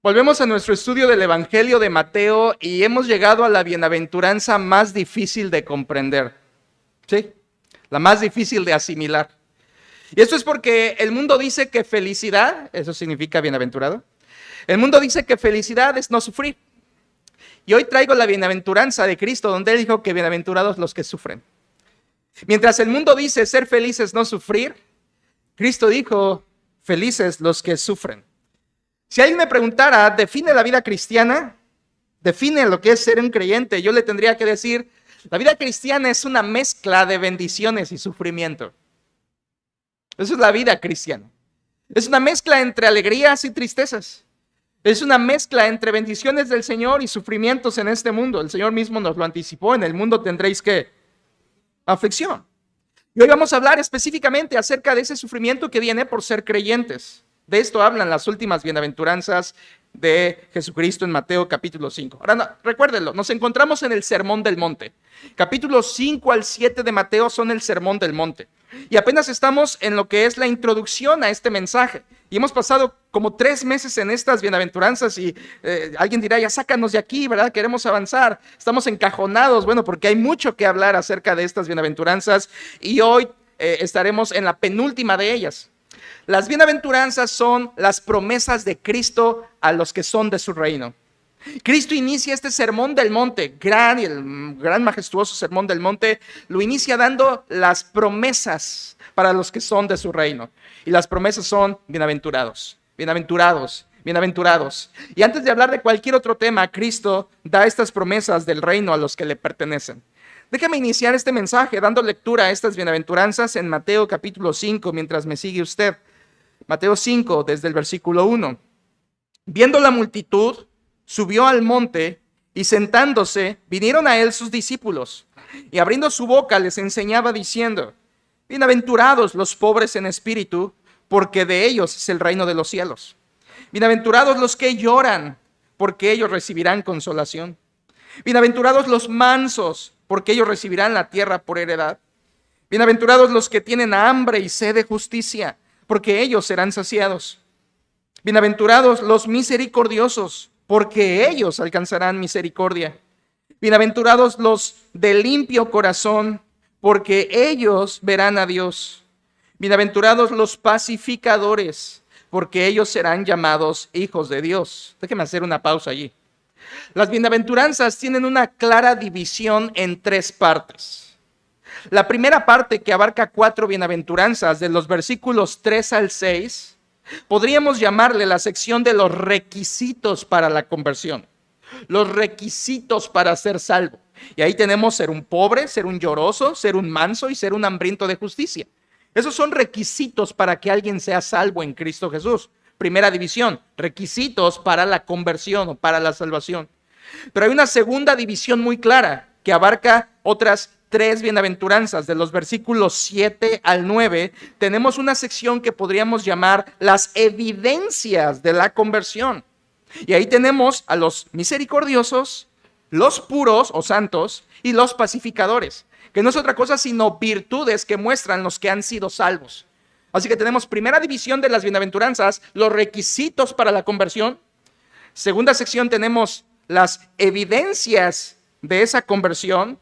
Volvemos a nuestro estudio del Evangelio de Mateo y hemos llegado a la bienaventuranza más difícil de comprender, ¿sí? La más difícil de asimilar. Y esto es porque el mundo dice que felicidad, eso significa bienaventurado, el mundo dice que felicidad es no sufrir. Y hoy traigo la bienaventuranza de Cristo, donde Él dijo que bienaventurados los que sufren. Mientras el mundo dice ser felices no sufrir, Cristo dijo felices los que sufren. Si alguien me preguntara, define la vida cristiana, define lo que es ser un creyente, yo le tendría que decir, la vida cristiana es una mezcla de bendiciones y sufrimiento. Eso es la vida cristiana. Es una mezcla entre alegrías y tristezas. Es una mezcla entre bendiciones del Señor y sufrimientos en este mundo. El Señor mismo nos lo anticipó, en el mundo tendréis ¿qué? Aflicción. Y hoy vamos a hablar específicamente acerca de ese sufrimiento que viene por ser creyentes. De esto hablan las últimas bienaventuranzas de Jesucristo en Mateo capítulo 5. Ahora, no, recuérdenlo, nos encontramos en el Sermón del Monte. Capítulos 5 al 7 de Mateo son el Sermón del Monte. Y apenas estamos en lo que es la introducción a este mensaje. Y hemos pasado como 3 meses en estas bienaventuranzas y alguien dirá, ya sácanos de aquí, ¿verdad? Queremos avanzar. Estamos encajonados, bueno, porque hay mucho que hablar acerca de estas bienaventuranzas y hoy estaremos en la penúltima de ellas. Las bienaventuranzas son las promesas de Cristo a los que son de su reino. Cristo inicia este sermón del monte, el gran majestuoso sermón del monte, lo inicia dando las promesas para los que son de su reino. Y las promesas son bienaventurados, bienaventurados, bienaventurados. Y antes de hablar de cualquier otro tema, Cristo da estas promesas del reino a los que le pertenecen. Déjame iniciar este mensaje dando lectura a estas bienaventuranzas en Mateo capítulo 5, mientras me sigue usted. Mateo 5, desde el versículo 1. Viendo la multitud, subió al monte y sentándose, vinieron a él sus discípulos. Y abriendo su boca les enseñaba diciendo, bienaventurados los pobres en espíritu, porque de ellos es el reino de los cielos. Bienaventurados los que lloran, porque ellos recibirán consolación. Bienaventurados los mansos, porque ellos recibirán la tierra por heredad. Bienaventurados los que tienen hambre y sed de justicia, porque ellos serán saciados. Bienaventurados los misericordiosos, porque ellos alcanzarán misericordia. Bienaventurados los de limpio corazón, porque ellos verán a Dios. Bienaventurados los pacificadores, porque ellos serán llamados hijos de Dios. Déjeme hacer una pausa allí. Las bienaventuranzas tienen una clara división en 3 partes. La primera parte, que abarca 4 bienaventuranzas, de los versículos 3 al 6, podríamos llamarle la sección de los requisitos para la conversión. Los requisitos para ser salvo. Y ahí tenemos ser un pobre, ser un lloroso, ser un manso y ser un hambriento de justicia. Esos son requisitos para que alguien sea salvo en Cristo Jesús. Primera división, requisitos para la conversión o para la salvación. Pero hay una segunda división muy clara que abarca otras 3 bienaventuranzas. De los versículos 7 al 9 tenemos una sección que podríamos llamar las evidencias de la conversión. Y ahí tenemos a los misericordiosos, los puros o santos y los pacificadores, que no es otra cosa sino virtudes que muestran los que han sido salvos. Así que tenemos primera división de las bienaventuranzas, los requisitos para la conversión. Segunda sección tenemos las evidencias de esa conversión,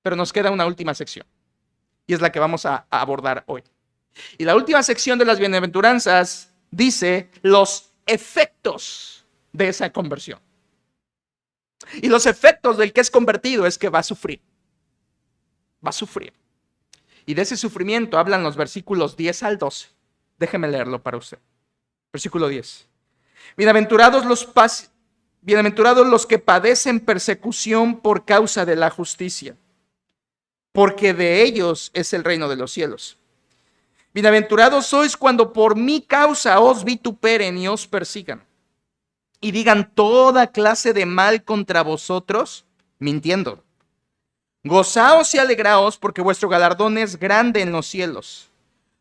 pero nos queda una última sección y es la que vamos a abordar hoy. Y la última sección de las bienaventuranzas dice los efectos de esa conversión. Y los efectos del que es convertido es que va a sufrir. Va a sufrir. Y de ese sufrimiento hablan los versículos 10 al 12. Déjeme leerlo para usted. Versículo 10. Bienaventurados los que padecen persecución por causa de la justicia, porque de ellos es el reino de los cielos. Bienaventurados sois cuando por mi causa os vituperen y os persigan, y digan toda clase de mal contra vosotros, mintiendo. Gozaos y alegraos, porque vuestro galardón es grande en los cielos,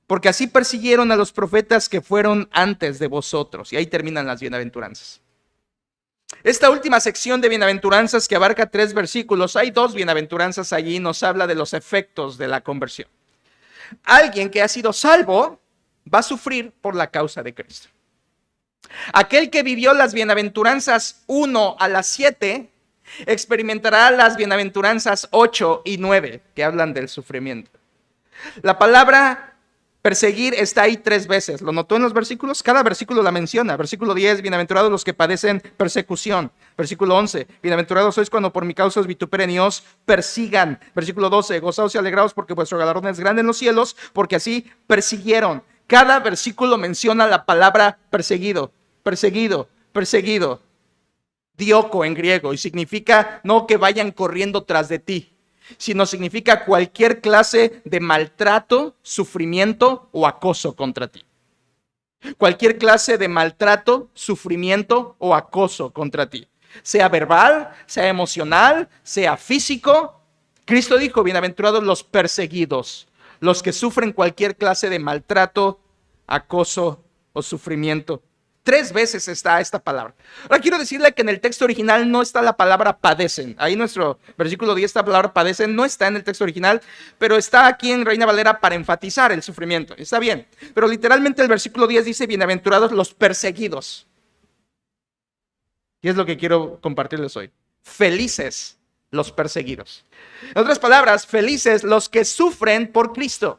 porque así persiguieron a los profetas que fueron antes de vosotros. Y ahí terminan las bienaventuranzas. Esta última sección de bienaventuranzas, que abarca 3 versículos, hay 2 bienaventuranzas allí, nos habla de los efectos de la conversión. Alguien que ha sido salvo va a sufrir por la causa de Cristo. Aquel que vivió las bienaventuranzas 1 a las 7 experimentará las bienaventuranzas 8 y 9 que hablan del sufrimiento. La palabra perseguir está ahí 3 veces. ¿Lo notó en los versículos? Cada versículo la menciona. Versículo 10, bienaventurados los que padecen persecución. Versículo 11, bienaventurados sois cuando por mi causa os vituperen y os persigan. Versículo 12, gozaos y alegraos porque vuestro galardón es grande en los cielos, porque así persiguieron. Cada versículo menciona la palabra perseguido, perseguido, perseguido. Dioco en griego, y significa no que vayan corriendo tras de ti, sino significa cualquier clase de maltrato, sufrimiento o acoso contra ti. Cualquier clase de maltrato, sufrimiento o acoso contra ti. Sea verbal, sea emocional, sea físico. Cristo dijo, bienaventurados los perseguidos, los que sufren cualquier clase de maltrato, acoso o sufrimiento. 3 veces está esta palabra. Ahora quiero decirle que en el texto original no está la palabra padecen. Ahí nuestro versículo 10, esta palabra padecen no está en el texto original, pero está aquí en Reina Valera para enfatizar el sufrimiento. Está bien, pero literalmente el versículo 10 dice bienaventurados los perseguidos. Y es lo que quiero compartirles hoy. Felices los perseguidos. En otras palabras, felices los que sufren por Cristo.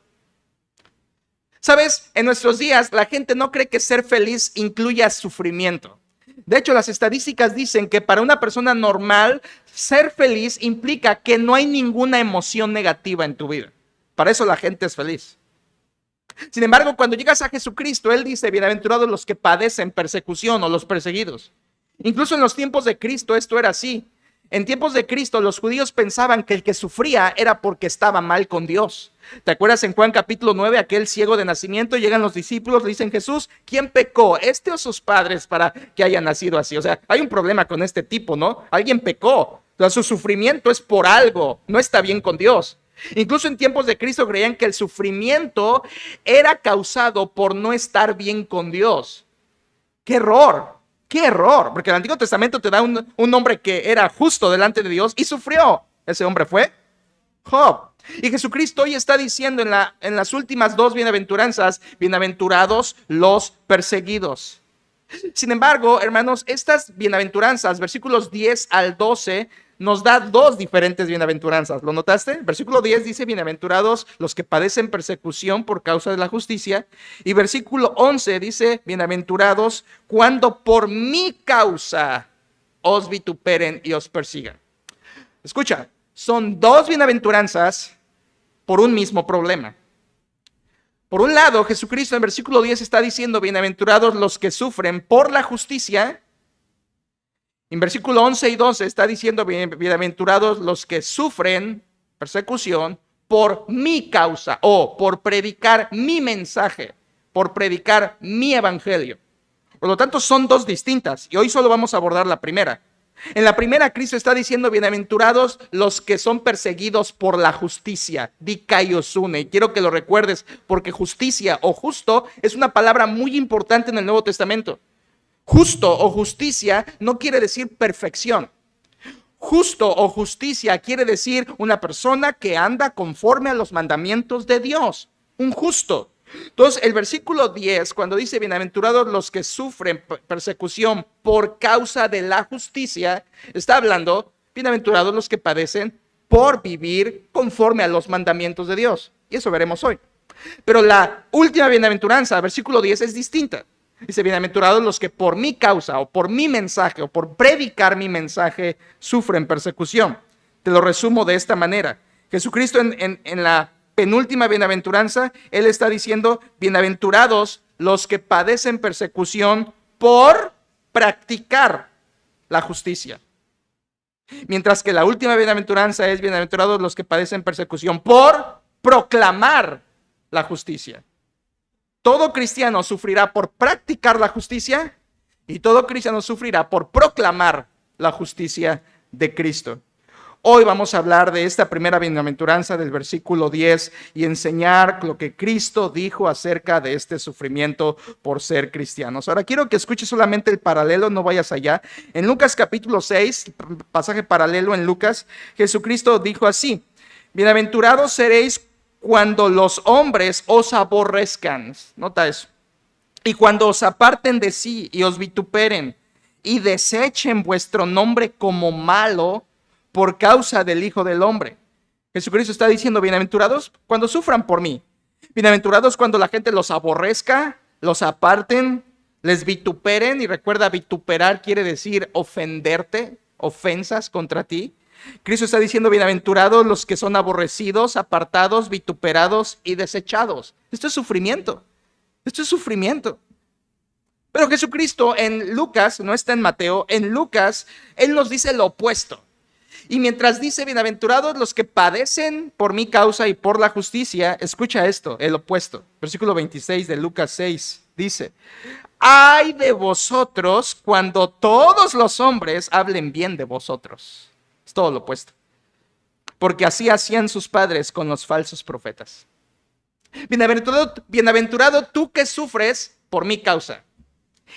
¿Sabes? En nuestros días la gente no cree que ser feliz incluya sufrimiento. De hecho, las estadísticas dicen que para una persona normal, ser feliz implica que no hay ninguna emoción negativa en tu vida. Para eso la gente es feliz. Sin embargo, cuando llegas a Jesucristo, Él dice, bienaventurados los que padecen persecución o los perseguidos. Incluso en los tiempos de Cristo esto era así. En tiempos de Cristo los judíos pensaban que el que sufría era porque estaba mal con Dios. ¿Te acuerdas en Juan capítulo 9, aquel ciego de nacimiento? Llegan los discípulos, le dicen, Jesús, ¿quién pecó? ¿Este o sus padres para que haya nacido así? O sea, hay un problema con este tipo, ¿no? Alguien pecó. O sea, su sufrimiento es por algo, no está bien con Dios. Incluso en tiempos de Cristo creían que el sufrimiento era causado por no estar bien con Dios. ¡Qué error! ¡Qué error! Porque el Antiguo Testamento te da un hombre que era justo delante de Dios y sufrió. Ese hombre fue Job. Y Jesucristo hoy está diciendo en las últimas 2 bienaventuranzas, bienaventurados los perseguidos. Sin embargo, hermanos, estas bienaventuranzas, versículos 10 al 12, nos da 2 diferentes bienaventuranzas. ¿Lo notaste? Versículo 10 dice, bienaventurados los que padecen persecución por causa de la justicia. Y versículo 11 dice, bienaventurados cuando por mi causa os vituperen y os persigan. Escucha, son 2 bienaventuranzas por un mismo problema. Por un lado, Jesucristo en versículo 10 está diciendo, bienaventurados los que sufren por la justicia. En versículo 11 y 12 está diciendo, bienaventurados los que sufren persecución por mi causa o por predicar mi mensaje, por predicar mi evangelio. Por lo tanto, son 2 distintas y hoy solo vamos a abordar la primera. En la primera, Cristo está diciendo, bienaventurados los que son perseguidos por la justicia, dikaiosune. Y quiero que lo recuerdes, porque justicia o justo es una palabra muy importante en el Nuevo Testamento. Justo o justicia no quiere decir perfección. Justo o justicia quiere decir una persona que anda conforme a los mandamientos de Dios. Un justo. Entonces, el versículo 10, cuando dice, bienaventurados los que sufren persecución por causa de la justicia, está hablando, bienaventurados los que padecen por vivir conforme a los mandamientos de Dios. Y eso veremos hoy. Pero la última bienaventuranza, versículo 10, es distinta. Dice, bienaventurados los que por mi causa o por mi mensaje o por predicar mi mensaje sufren persecución. Te lo resumo de esta manera. Jesucristo en la penúltima bienaventuranza, Él está diciendo, bienaventurados los que padecen persecución por practicar la justicia. Mientras que la última bienaventuranza es, bienaventurados los que padecen persecución por proclamar la justicia. Todo cristiano sufrirá por practicar la justicia y todo cristiano sufrirá por proclamar la justicia de Cristo. Hoy vamos a hablar de esta primera bienaventuranza del versículo 10 y enseñar lo que Cristo dijo acerca de este sufrimiento por ser cristianos. Ahora quiero que escuches solamente el paralelo, no vayas allá. En Lucas capítulo 6, pasaje paralelo en Lucas, Jesucristo dijo así, bienaventurados seréis cuando los hombres os aborrezcan. Nota eso. Y cuando os aparten de sí y os vituperen y desechen vuestro nombre como malo por causa del Hijo del Hombre. Jesucristo está diciendo, bienaventurados cuando sufran por mí. Bienaventurados cuando la gente los aborrezca, los aparten, les vituperen. Y recuerda, vituperar quiere decir ofenderte, ofensas contra ti. Cristo está diciendo, bienaventurados los que son aborrecidos, apartados, vituperados y desechados. Esto es sufrimiento. Esto es sufrimiento. Pero Jesucristo en Lucas, no está en Mateo, en Lucas, Él nos dice lo opuesto. Y mientras dice, bienaventurados los que padecen por mi causa y por la justicia, escucha esto, el opuesto. Versículo 26 de Lucas 6 dice, ay de vosotros cuando todos los hombres hablen bien de vosotros. Es todo lo opuesto. Porque así hacían sus padres con los falsos profetas. Bienaventurado tú que sufres por mi causa.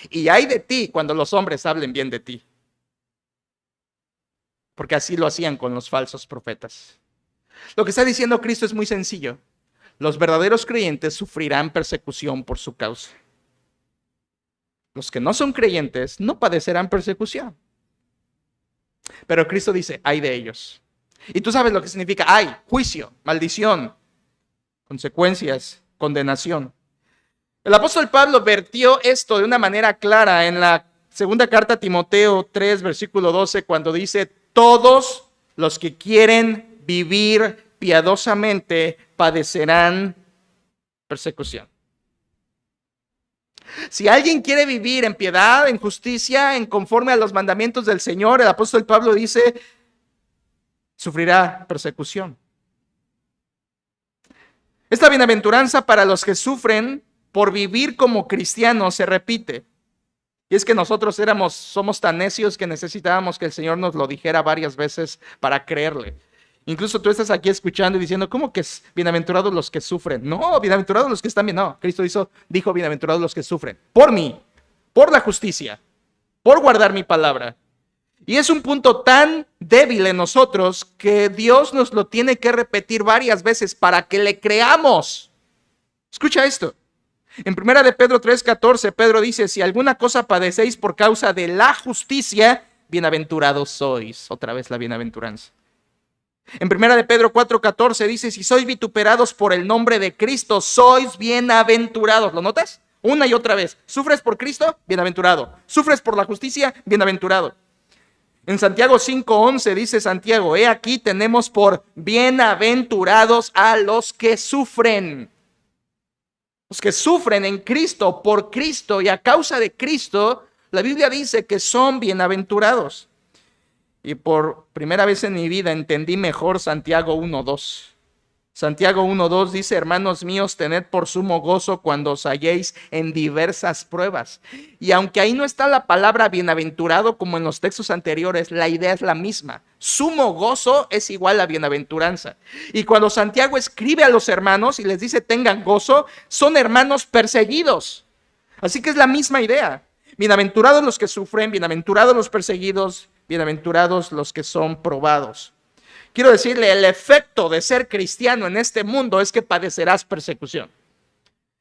Y ay de ti cuando los hombres hablen bien de ti. Porque así lo hacían con los falsos profetas. Lo que está diciendo Cristo es muy sencillo. Los verdaderos creyentes sufrirán persecución por su causa. Los que no son creyentes no padecerán persecución. Pero Cristo dice, ay de ellos. Y tú sabes lo que significa ay, juicio, maldición, consecuencias, condenación. El apóstol Pablo vertió esto de una manera clara en la segunda carta a Timoteo 3, versículo 12, cuando dice, todos los que quieren vivir piadosamente padecerán persecución. Si alguien quiere vivir en piedad, en justicia, en conforme a los mandamientos del Señor, el apóstol Pablo dice, sufrirá persecución. Esta bienaventuranza para los que sufren por vivir como cristianos se repite. Y es que nosotros somos tan necios que necesitábamos que el Señor nos lo dijera varias veces para creerle. Incluso tú estás aquí escuchando y diciendo, ¿cómo que es bienaventurados los que sufren? No, bienaventurados los que están bien. No, Cristo dijo bienaventurados los que sufren. Por mí, por la justicia, por guardar mi palabra. Y es un punto tan débil en nosotros que Dios nos lo tiene que repetir varias veces para que le creamos. Escucha esto. En 1 de Pedro 3:14, Pedro dice, si alguna cosa padecéis por causa de la justicia, bienaventurados sois. Otra vez la bienaventuranza. En 1 de Pedro 4:14 dice, si sois vituperados por el nombre de Cristo, sois bienaventurados. ¿Lo notas? Una y otra vez. ¿Sufres por Cristo? Bienaventurado. ¿Sufres por la justicia? Bienaventurado. En Santiago 5:11 dice Santiago, he aquí tenemos por bienaventurados a los que sufren. Los que sufren en Cristo, por Cristo y a causa de Cristo, la Biblia dice que son bienaventurados. Y por primera vez en mi vida entendí mejor Santiago 1:2. Santiago 1:2 dice, hermanos míos, tened por sumo gozo cuando os halléis en diversas pruebas. Y aunque ahí no está la palabra bienaventurado como en los textos anteriores, la idea es la misma. Sumo gozo es igual a bienaventuranza. Y cuando Santiago escribe a los hermanos y les dice tengan gozo, son hermanos perseguidos. Así que es la misma idea. Bienaventurados los que sufren, bienaventurados los perseguidos, bienaventurados los que son probados. Quiero decirle, el efecto de ser cristiano en este mundo es que padecerás persecución.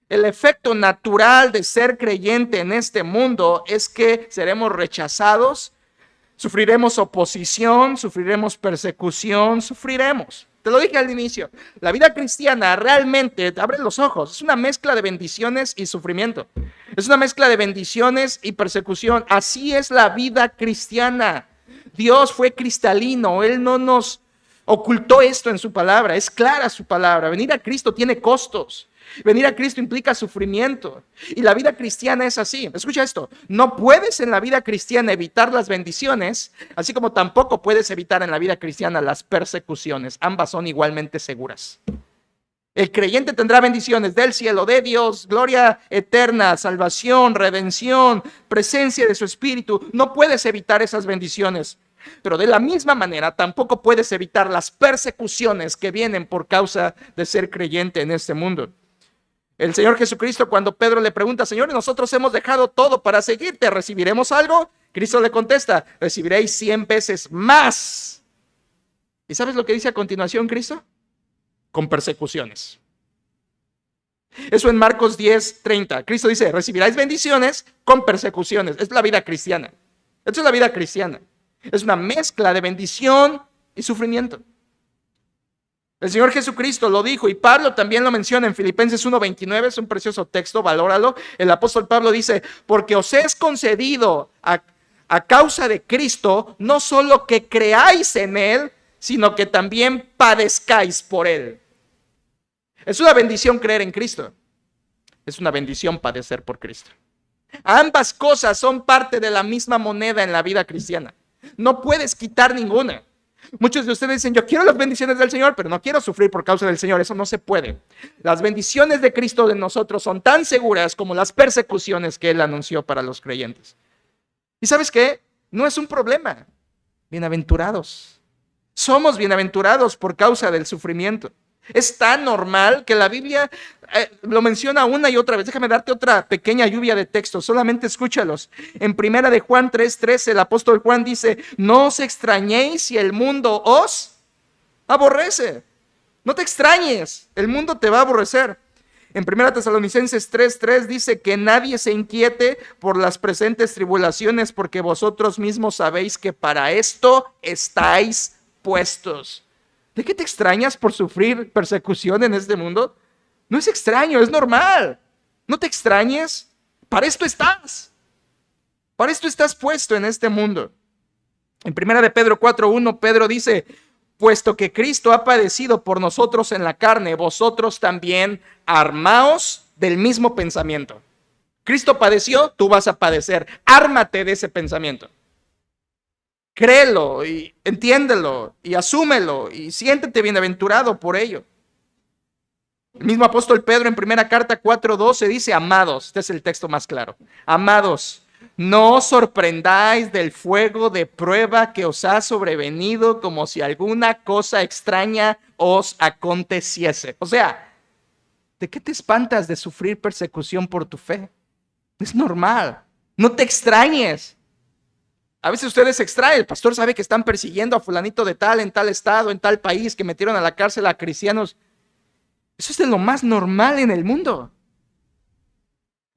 El efecto natural de ser creyente en este mundo es que seremos rechazados, sufriremos oposición, sufriremos persecución, sufriremos. Te lo dije al inicio, la vida cristiana realmente, abre los ojos, es una mezcla de bendiciones y sufrimiento. Es una mezcla de bendiciones y persecución. Así es la vida cristiana. Dios fue cristalino, Él no nos ocultó esto en su palabra, es clara su palabra. Venir a Cristo tiene costos. Venir a Cristo implica sufrimiento. Y la vida cristiana es así. Escucha esto, no puedes en la vida cristiana evitar las bendiciones, así como tampoco puedes evitar en la vida cristiana las persecuciones. Ambas son igualmente seguras. El creyente tendrá bendiciones del cielo, de Dios, gloria eterna, salvación, redención, presencia de su Espíritu. No puedes evitar esas bendiciones. Pero de la misma manera tampoco puedes evitar las persecuciones que vienen por causa de ser creyente en este mundo. El Señor Jesucristo, cuando Pedro le pregunta, Señor, nosotros hemos dejado todo para seguirte, ¿recibiremos algo? Cristo le contesta, recibiréis 100 veces más. ¿Y sabes lo que dice a continuación Cristo? Con persecuciones. Eso en Marcos 10:30. Cristo dice, recibiráis bendiciones con persecuciones. Es la vida cristiana. Esto es la vida cristiana. Es una mezcla de bendición y sufrimiento. El Señor Jesucristo lo dijo y Pablo también lo menciona en Filipenses 1:29, es un precioso texto, valóralo. El apóstol Pablo dice, porque os es concedido a causa de Cristo, no solo que creáis en Él, sino que también padezcáis por Él. Es una bendición creer en Cristo. Es una bendición padecer por Cristo. Ambas cosas son parte de la misma moneda en la vida cristiana. No puedes quitar ninguna. Muchos de ustedes dicen, yo quiero las bendiciones del Señor, pero no quiero sufrir por causa del Señor. Eso no se puede. Las bendiciones de Cristo de nosotros son tan seguras como las persecuciones que Él anunció para los creyentes. ¿Y sabes qué? No es un problema. Bienaventurados. Somos bienaventurados por causa del sufrimiento. Es tan normal que la Biblia lo menciona una y otra vez. Déjame darte otra pequeña lluvia de textos, solamente escúchalos. En primera de Juan 3:13, el apóstol Juan dice, no os extrañéis si el mundo os aborrece. No te extrañes, el mundo te va a aborrecer. En primera Tesalonicenses 3:3 dice que nadie se inquiete por las presentes tribulaciones, porque vosotros mismos sabéis que para esto estáis puestos. ¿De qué te extrañas por sufrir persecución en este mundo? No es extraño, es normal. No te extrañes, para esto estás. Para esto estás puesto en este mundo. En 1 de Pedro 4:1, Pedro dice, puesto que Cristo ha padecido por nosotros en la carne, vosotros también armaos del mismo pensamiento. Cristo padeció, tú vas a padecer. Ármate de ese pensamiento. Créelo y entiéndelo y asúmelo y siéntete bienaventurado por ello. El mismo apóstol Pedro en primera carta 4:12 dice, amados, este es el texto más claro, amados, no os sorprendáis del fuego de prueba que os ha sobrevenido como si alguna cosa extraña os aconteciese. O sea, ¿de qué te espantas de sufrir persecución por tu fe? Es normal, no te extrañes. A veces ustedes se extraen, el pastor sabe que están persiguiendo a fulanito de tal, en tal estado, en tal país, que metieron a la cárcel a cristianos. Eso es de lo más normal en el mundo.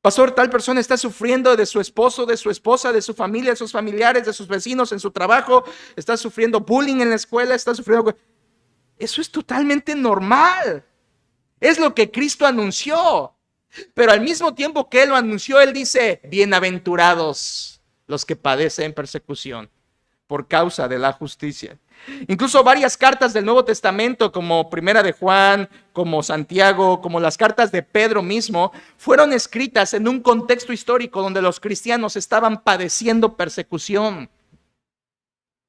Pastor, tal persona está sufriendo de su esposo, de su esposa, de su familia, de sus familiares, de sus vecinos, en su trabajo, está sufriendo bullying en la escuela, está sufriendo... Eso es totalmente normal. Es lo que Cristo anunció. Pero al mismo tiempo que Él lo anunció, Él dice, bienaventurados los que padecen persecución por causa de la justicia. Incluso varias cartas del Nuevo Testamento, como Primera de Juan, como Santiago, como las cartas de Pedro mismo, fueron escritas en un contexto histórico donde los cristianos estaban padeciendo persecución.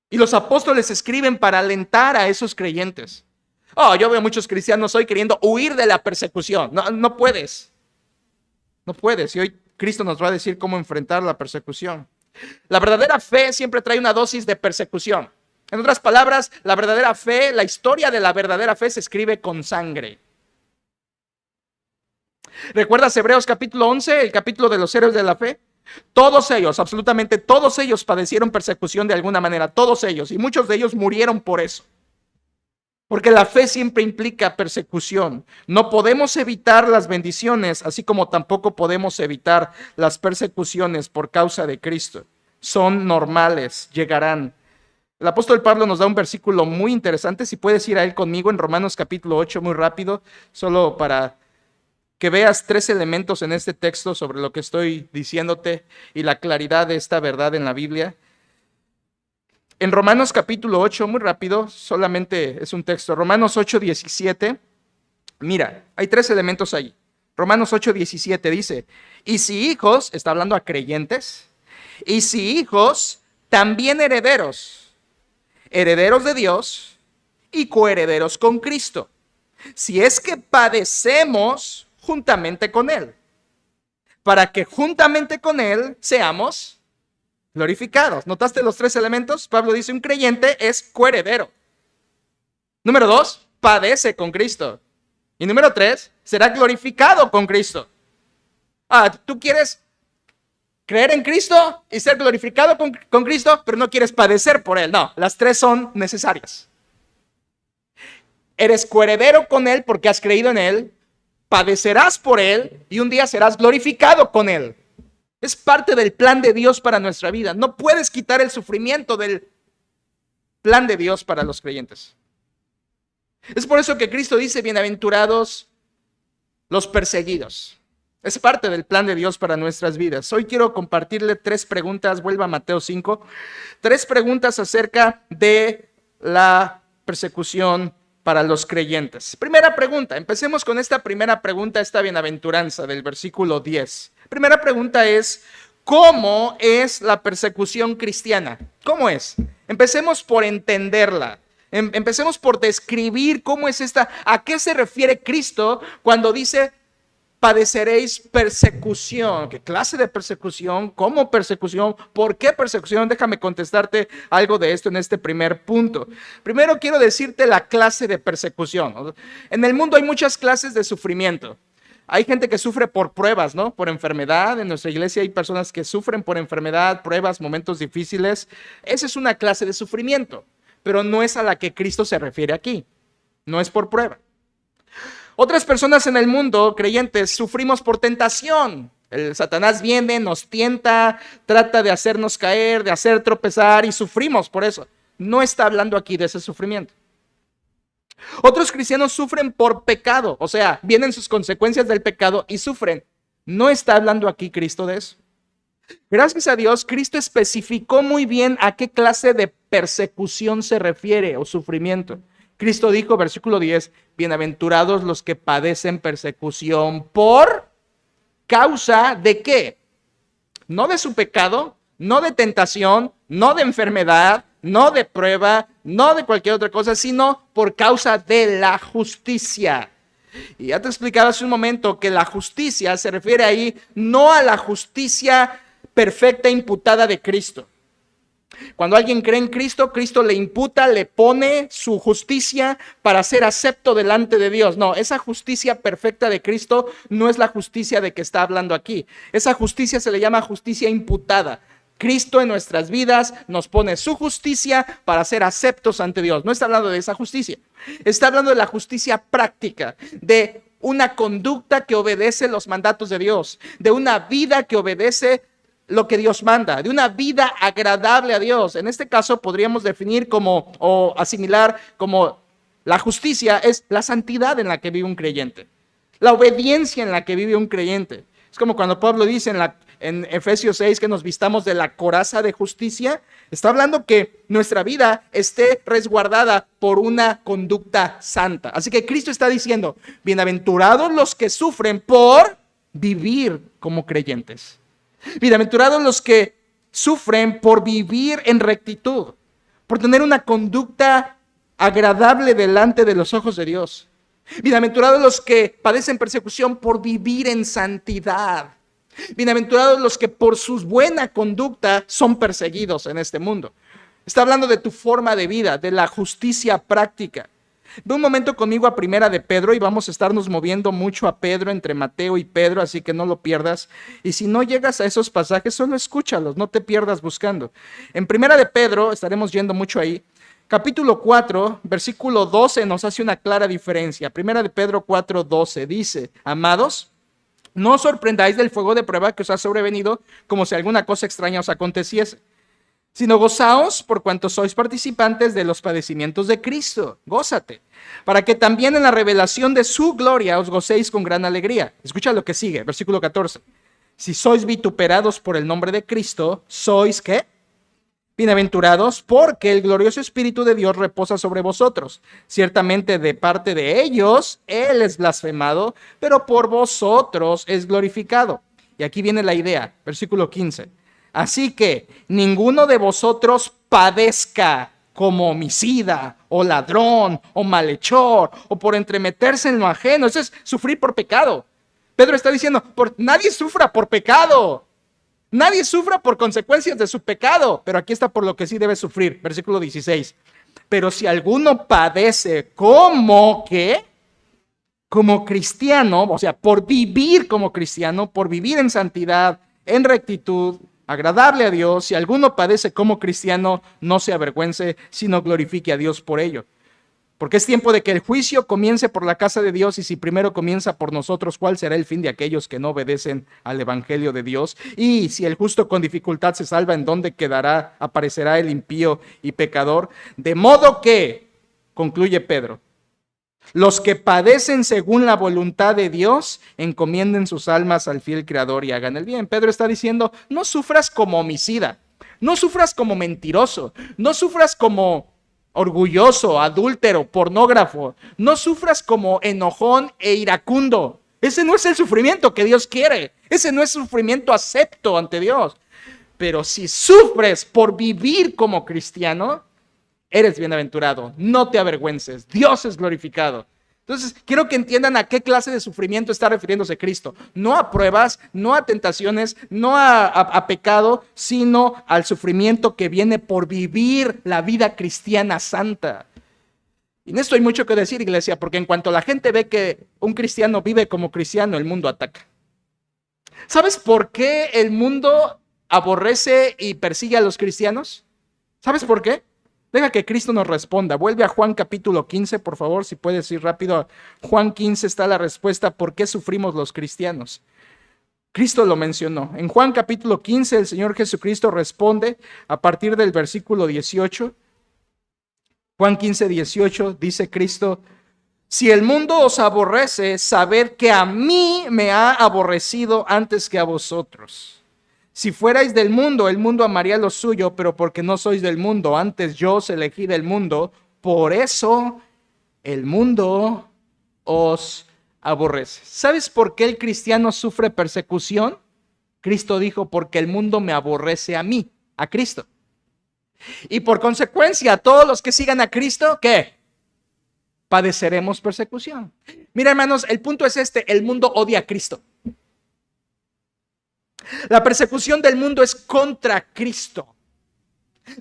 Y los apóstoles escriben para alentar a esos creyentes. Yo veo muchos cristianos hoy queriendo huir de la persecución. No puedes. No puedes. Y hoy Cristo nos va a decir cómo enfrentar la persecución. La verdadera fe siempre trae una dosis de persecución. En otras palabras, la verdadera fe, la historia de la verdadera fe se escribe con sangre. ¿Recuerdas Hebreos capítulo 11, el capítulo de los héroes de la fe? Todos ellos, absolutamente todos ellos padecieron persecución de alguna manera, todos ellos, y muchos de ellos murieron por eso. Porque la fe siempre implica persecución. No podemos evitar las bendiciones, así como tampoco podemos evitar las persecuciones por causa de Cristo. Son normales, llegarán. El apóstol Pablo nos da un versículo muy interesante. Si puedes ir a él conmigo en Romanos capítulo 8, muy rápido, solo para que veas 3 elementos en este texto sobre lo que estoy diciéndote y la claridad de esta verdad en la Biblia. En Romanos capítulo 8, muy rápido, solamente es un texto. Romanos 8:17. Mira, hay 3 elementos ahí. Romanos 8:17 dice, y si hijos, está hablando a creyentes, y si hijos, también herederos, herederos de Dios y coherederos con Cristo, si es que padecemos juntamente con Él, para que juntamente con Él seamos glorificados. ¿Notaste los 3 elementos? Pablo dice, un creyente es coheredero. Número 2, padece con Cristo. Y número 3, será glorificado con Cristo. ¿Tú quieres creer en Cristo y ser glorificado con Cristo, pero no quieres padecer por Él? No, las 3 son necesarias. Eres coheredero con Él porque has creído en Él. padecerás por Él y un día serás glorificado con Él. Es parte del plan de Dios para nuestra vida. No puedes quitar el sufrimiento del plan de Dios para los creyentes. Es por eso que Cristo dice, bienaventurados los perseguidos. Es parte del plan de Dios para nuestras vidas. Hoy quiero compartirle 3 preguntas, vuelva a Mateo 5, 3 preguntas acerca de la persecución para los creyentes. Primera pregunta, empecemos con esta primera pregunta, esta bienaventuranza del versículo 10. Primera pregunta es, ¿cómo es la persecución cristiana? ¿Cómo es? Empecemos por entenderla. Empecemos por describir cómo es esta, a qué se refiere Cristo cuando dice padeceréis persecución. ¿Qué clase de persecución? ¿Cómo persecución? ¿Por qué persecución? Déjame contestarte algo de esto en este primer punto. Primero quiero decirte la clase de persecución. En el mundo hay muchas clases de sufrimiento. Hay gente que sufre por pruebas, ¿no? Por enfermedad. En nuestra iglesia hay personas que sufren por enfermedad, pruebas, momentos difíciles. Esa es una clase de sufrimiento, pero no es a la que Cristo se refiere aquí. No es por prueba. Otras personas en el mundo, creyentes, sufrimos por tentación. El Satanás viene, nos tienta, trata de hacernos caer, de hacer tropezar y sufrimos por eso. No está hablando aquí de ese sufrimiento. Otros cristianos sufren por pecado, o sea, vienen sus consecuencias del pecado y sufren. No está hablando aquí Cristo de eso. Gracias a Dios, Cristo especificó muy bien a qué clase de persecución se refiere o sufrimiento. Cristo dijo, versículo 10, bienaventurados los que padecen persecución por causa de ¿qué? No de su pecado, no de tentación, no de enfermedad, no de prueba, no de cualquier otra cosa, sino por causa de la justicia. Y ya te explicaba hace un momento que la justicia se refiere ahí no a la justicia perfecta imputada de Cristo. Cuando alguien cree en Cristo, Cristo le imputa, le pone su justicia para ser acepto delante de Dios. No, esa justicia perfecta de Cristo no es la justicia de que está hablando aquí. Esa justicia se le llama justicia imputada. Cristo en nuestras vidas nos pone su justicia para ser aceptos ante Dios. No está hablando de esa justicia. Está hablando de la justicia práctica, de una conducta que obedece los mandatos de Dios, de una vida que obedece lo que Dios manda, de una vida agradable a Dios. En este caso podríamos definir como o asimilar como la justicia es la santidad en la que vive un creyente, la obediencia en la que vive un creyente. Es como cuando Pablo dice en Efesios 6 que nos vistamos de la coraza de justicia. Está hablando que nuestra vida esté resguardada por una conducta santa. Así que Cristo está diciendo, bienaventurados los que sufren por vivir como creyentes. Bienaventurados los que sufren por vivir en rectitud, por tener una conducta agradable delante de los ojos de Dios. Bienaventurados los que padecen persecución por vivir en santidad. Bienaventurados los que por su buena conducta son perseguidos en este mundo. Está hablando de tu forma de vida, de la justicia práctica. Ve un momento conmigo a Primera de Pedro y vamos a estarnos moviendo mucho a Pedro, entre Mateo y Pedro, así que no lo pierdas. Y si no llegas a esos pasajes, solo escúchalos, no te pierdas buscando. En Primera de Pedro, estaremos yendo mucho ahí, capítulo 4, versículo 12 nos hace una clara diferencia. Primera de Pedro 4, 12 dice, amados, no os sorprendáis del fuego de prueba que os ha sobrevenido como si alguna cosa extraña os aconteciese, sino gozaos por cuanto sois participantes de los padecimientos de Cristo. Gózate, para que también en la revelación de su gloria os gocéis con gran alegría. Escucha lo que sigue, versículo 14. Si sois vituperados por el nombre de Cristo, sois ¿qué? Bienaventurados, porque el glorioso Espíritu de Dios reposa sobre vosotros. Ciertamente de parte de ellos, Él es blasfemado, pero por vosotros es glorificado. Y aquí viene la idea, versículo 15. Así que ninguno de vosotros padezca como homicida, o ladrón, o malhechor, o por entremeterse en lo ajeno. Eso es sufrir por pecado. Pedro está diciendo, nadie sufra por pecado. Nadie sufra por consecuencias de su pecado. Pero aquí está por lo que sí debe sufrir. Versículo 16. Pero si alguno padece como ¿qué? Como cristiano, o sea, por vivir como cristiano, por vivir en santidad, en rectitud, agradable a Dios, si alguno padece como cristiano, no se avergüence, sino glorifique a Dios por ello. Porque es tiempo de que el juicio comience por la casa de Dios, y si primero comienza por nosotros, ¿cuál será el fin de aquellos que no obedecen al evangelio de Dios? Y si el justo con dificultad se salva, ¿en dónde quedará? Aparecerá el impío y pecador. De modo que, concluye Pedro, los que padecen según la voluntad de Dios, encomienden sus almas al fiel Creador y hagan el bien. Pedro está diciendo, no sufras como homicida, no sufras como mentiroso, no sufras como orgulloso, adúltero, pornógrafo, no sufras como enojón e iracundo. Ese no es el sufrimiento que Dios quiere, ese no es sufrimiento acepto ante Dios. Pero si sufres por vivir como cristiano, eres bienaventurado, no te avergüences, Dios es glorificado. Entonces, quiero que entiendan a qué clase de sufrimiento está refiriéndose Cristo. No a pruebas, no a tentaciones, no a pecado, sino al sufrimiento que viene por vivir la vida cristiana santa. Y en esto hay mucho que decir, iglesia, porque en cuanto la gente ve que un cristiano vive como cristiano, el mundo ataca. ¿Sabes por qué el mundo aborrece y persigue a los cristianos? ¿Sabes por qué? Deja que Cristo nos responda. Vuelve a Juan capítulo 15, por favor, si puedes ir rápido. Juan 15 está la respuesta por qué sufrimos los cristianos. Cristo lo mencionó. En Juan capítulo 15 el Señor Jesucristo responde a partir del versículo 18. Juan 15, 18 dice Cristo: si el mundo os aborrece, sabed que a mí me ha aborrecido antes que a vosotros. Si fuerais del mundo, el mundo amaría lo suyo, pero porque no sois del mundo, antes yo os elegí del mundo, por eso el mundo os aborrece. ¿Sabes por qué el cristiano sufre persecución? Cristo dijo, porque el mundo me aborrece a mí, a Cristo. Y por consecuencia, todos los que sigan a Cristo, ¿qué? Padeceremos persecución. Mira, hermanos, el punto es este: el mundo odia a Cristo. La persecución del mundo es contra Cristo.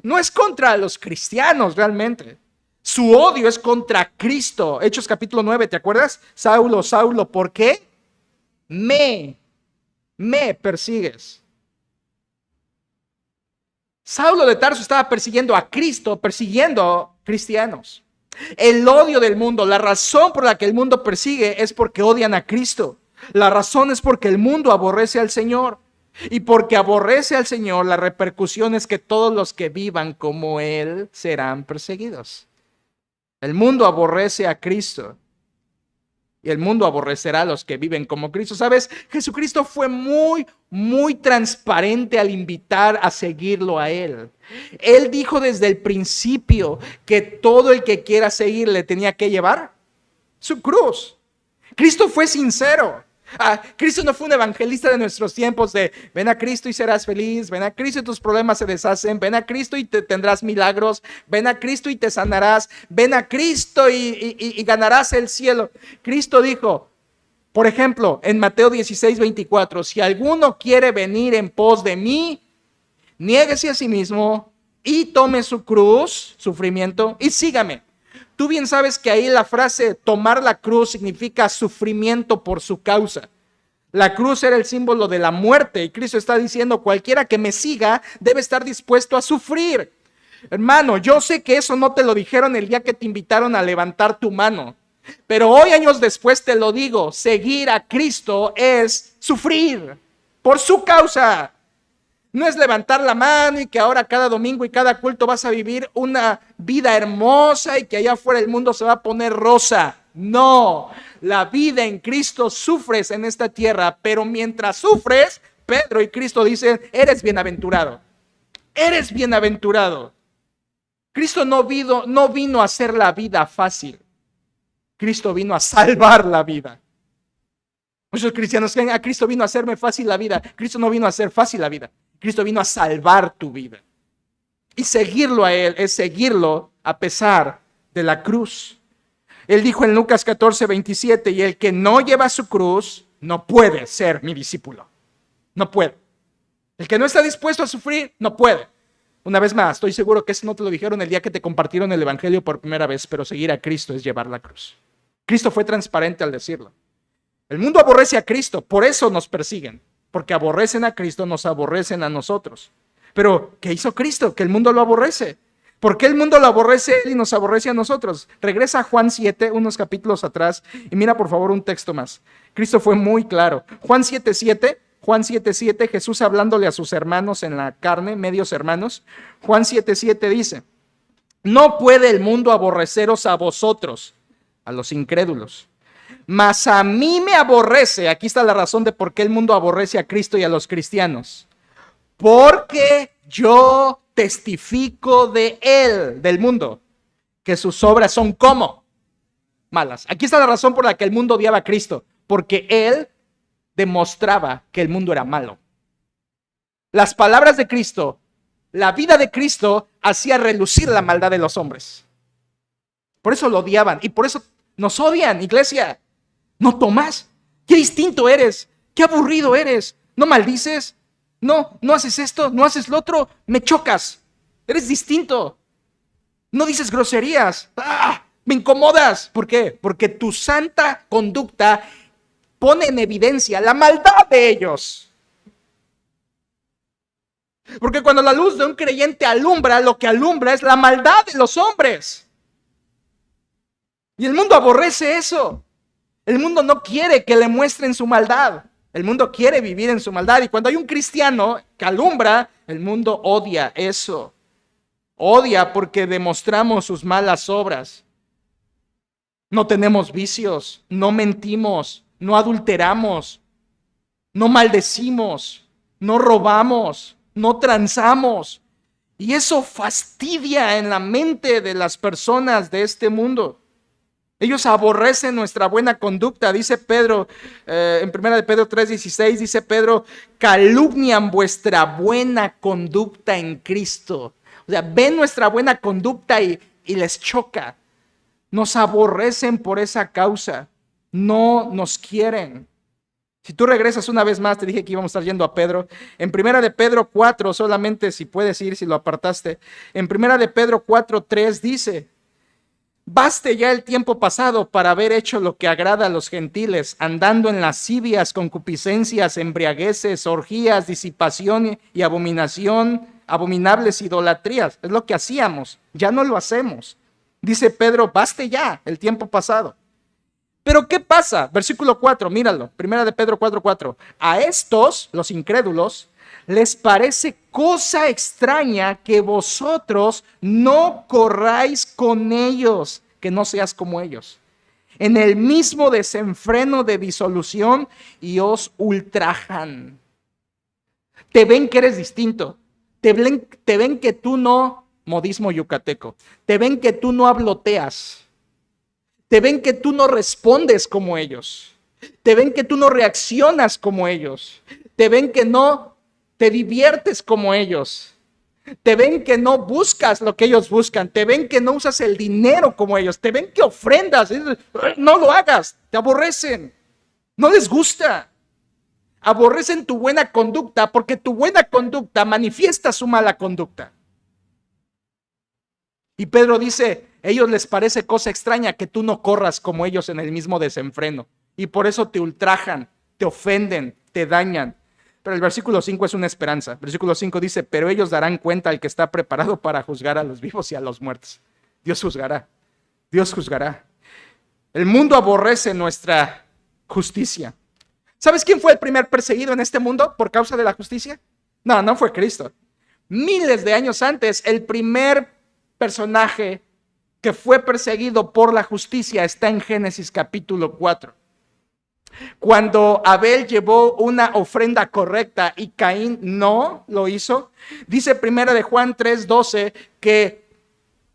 No es contra los cristianos realmente. Su odio es contra Cristo. Hechos capítulo 9, ¿te acuerdas? Saulo, Saulo, ¿por qué me persigues? Saulo de Tarso estaba persiguiendo a Cristo, persiguiendo cristianos. El odio del mundo, la razón por la que el mundo persigue es porque odian a Cristo. La razón es porque el mundo aborrece al Señor. Y porque aborrece al Señor, la repercusión es que todos los que vivan como Él serán perseguidos. El mundo aborrece a Cristo. Y el mundo aborrecerá a los que viven como Cristo. ¿Sabes? Jesucristo fue muy transparente al invitar a seguirlo a Él. Él dijo desde el principio que todo el que quiera seguirle tenía que llevar su cruz. Cristo fue sincero. Cristo no fue un evangelista de nuestros tiempos de ven a Cristo y serás feliz, ven a Cristo y tus problemas se deshacen, ven a Cristo y tendrás milagros, ven a Cristo y te sanarás, ven a Cristo y ganarás el cielo. Cristo dijo, por ejemplo, en Mateo 16, 24, si alguno quiere venir en pos de mí, niéguese a sí mismo y tome su cruz, sufrimiento, y sígame. Tú bien sabes que ahí la frase tomar la cruz significa sufrimiento por su causa. La cruz era el símbolo de la muerte y Cristo está diciendo cualquiera que me siga debe estar dispuesto a sufrir. Hermano, yo sé que eso no te lo dijeron el día que te invitaron a levantar tu mano, pero hoy años después te lo digo, seguir a Cristo es sufrir por su causa. No es levantar la mano y que ahora cada domingo y cada culto vas a vivir una vida hermosa y que allá afuera el mundo se va a poner rosa. No, la vida en Cristo sufres en esta tierra, pero mientras sufres, Pedro y Cristo dicen, eres bienaventurado. Eres bienaventurado. Cristo no vino a hacer la vida fácil. Cristo vino a salvar la vida. Muchos cristianos creen, Cristo vino a hacerme fácil la vida. Cristo no vino a hacer fácil la vida. Cristo vino a salvar tu vida. Y seguirlo a Él es seguirlo a pesar de la cruz. Él dijo en Lucas 14, 27, y el que no lleva su cruz no puede ser mi discípulo. No puede. El que no está dispuesto a sufrir, no puede. Una vez más, estoy seguro que eso no te lo dijeron el día que te compartieron el evangelio por primera vez, pero seguir a Cristo es llevar la cruz. Cristo fue transparente al decirlo. El mundo aborrece a Cristo, por eso nos persiguen. Porque aborrecen a Cristo, nos aborrecen a nosotros. Pero, ¿qué hizo Cristo? Que el mundo lo aborrece. ¿Por qué el mundo lo aborrece a él y nos aborrece a nosotros? Regresa a Juan 7, unos capítulos atrás, y mira por favor un texto más. Cristo fue muy claro. Juan 7:7, Jesús hablándole a sus hermanos en la carne, medios hermanos. Juan 7:7 dice: no puede el mundo aborreceros a vosotros, a los incrédulos, mas a mí me aborrece. Aquí está la razón de por qué el mundo aborrece a Cristo y a los cristianos. Porque yo testifico de él, del mundo, que sus obras son como malas. Aquí está la razón por la que el mundo odiaba a Cristo, porque él demostraba que el mundo era malo. Las palabras de Cristo, la vida de Cristo, hacía relucir la maldad de los hombres. Por eso lo odiaban y por eso nos odian, iglesia. No tomas, qué distinto eres, qué aburrido eres, no maldices, no haces esto, no haces lo otro, me chocas, eres distinto, no dices groserías, me incomodas. ¿Por qué? Porque tu santa conducta pone en evidencia la maldad de ellos. Porque cuando la luz de un creyente alumbra, lo que alumbra es la maldad de los hombres. Y el mundo aborrece eso. El mundo no quiere que le muestren su maldad. El mundo quiere vivir en su maldad. Y cuando hay un cristiano que alumbra, el mundo odia eso. Odia porque demostramos sus malas obras. No tenemos vicios, no mentimos, no adulteramos, no maldecimos, no robamos, no transamos. Y eso fastidia en la mente de las personas de este mundo. Ellos aborrecen nuestra buena conducta, dice Pedro, en 1 de Pedro 3:16, dice Pedro, calumnian vuestra buena conducta en Cristo. O sea, ven nuestra buena conducta y les choca. Nos aborrecen por esa causa. No nos quieren. Si tú regresas una vez más, te dije que íbamos a estar yendo a Pedro. En 1 de Pedro 4, solamente si puedes ir, si lo apartaste. En 1 de Pedro 4:3 dice: baste ya el tiempo pasado para haber hecho lo que agrada a los gentiles, andando en lascivias, concupiscencias, embriagueces, orgías, disipación y abominación, abominables idolatrías. Es lo que hacíamos, ya no lo hacemos. Dice Pedro, baste ya el tiempo pasado. Pero ¿qué pasa? Versículo 4, míralo, 1 de Pedro 4:4. A estos, los incrédulos, les parece cosa extraña que vosotros no corráis con ellos, que no seas como ellos, en el mismo desenfreno de disolución, y os ultrajan. Te ven que eres distinto, te ven que tú no, modismo yucateco, te ven que tú no habloteas, te ven que tú no respondes como ellos, te ven que tú no reaccionas como ellos, te ven que no te diviertes como ellos, te ven que no buscas lo que ellos buscan, te ven que no usas el dinero como ellos, te ven que ofrendas, no lo hagas, te aborrecen, no les gusta, aborrecen tu buena conducta porque tu buena conducta manifiesta su mala conducta. Y Pedro dice, a ellos les parece cosa extraña que tú no corras como ellos en el mismo desenfreno, y por eso te ultrajan, te ofenden, te dañan. Pero el versículo 5 es una esperanza. Versículo 5 dice, pero ellos darán cuenta al que está preparado para juzgar a los vivos y a los muertos. Dios juzgará. Dios juzgará. El mundo aborrece nuestra justicia. ¿Sabes quién fue el primer perseguido en este mundo por causa de la justicia? No fue Cristo. Miles de años antes, el primer personaje que fue perseguido por la justicia está en Génesis capítulo 4. Cuando Abel llevó una ofrenda correcta y Caín no lo hizo, dice 1 de Juan 3:12 que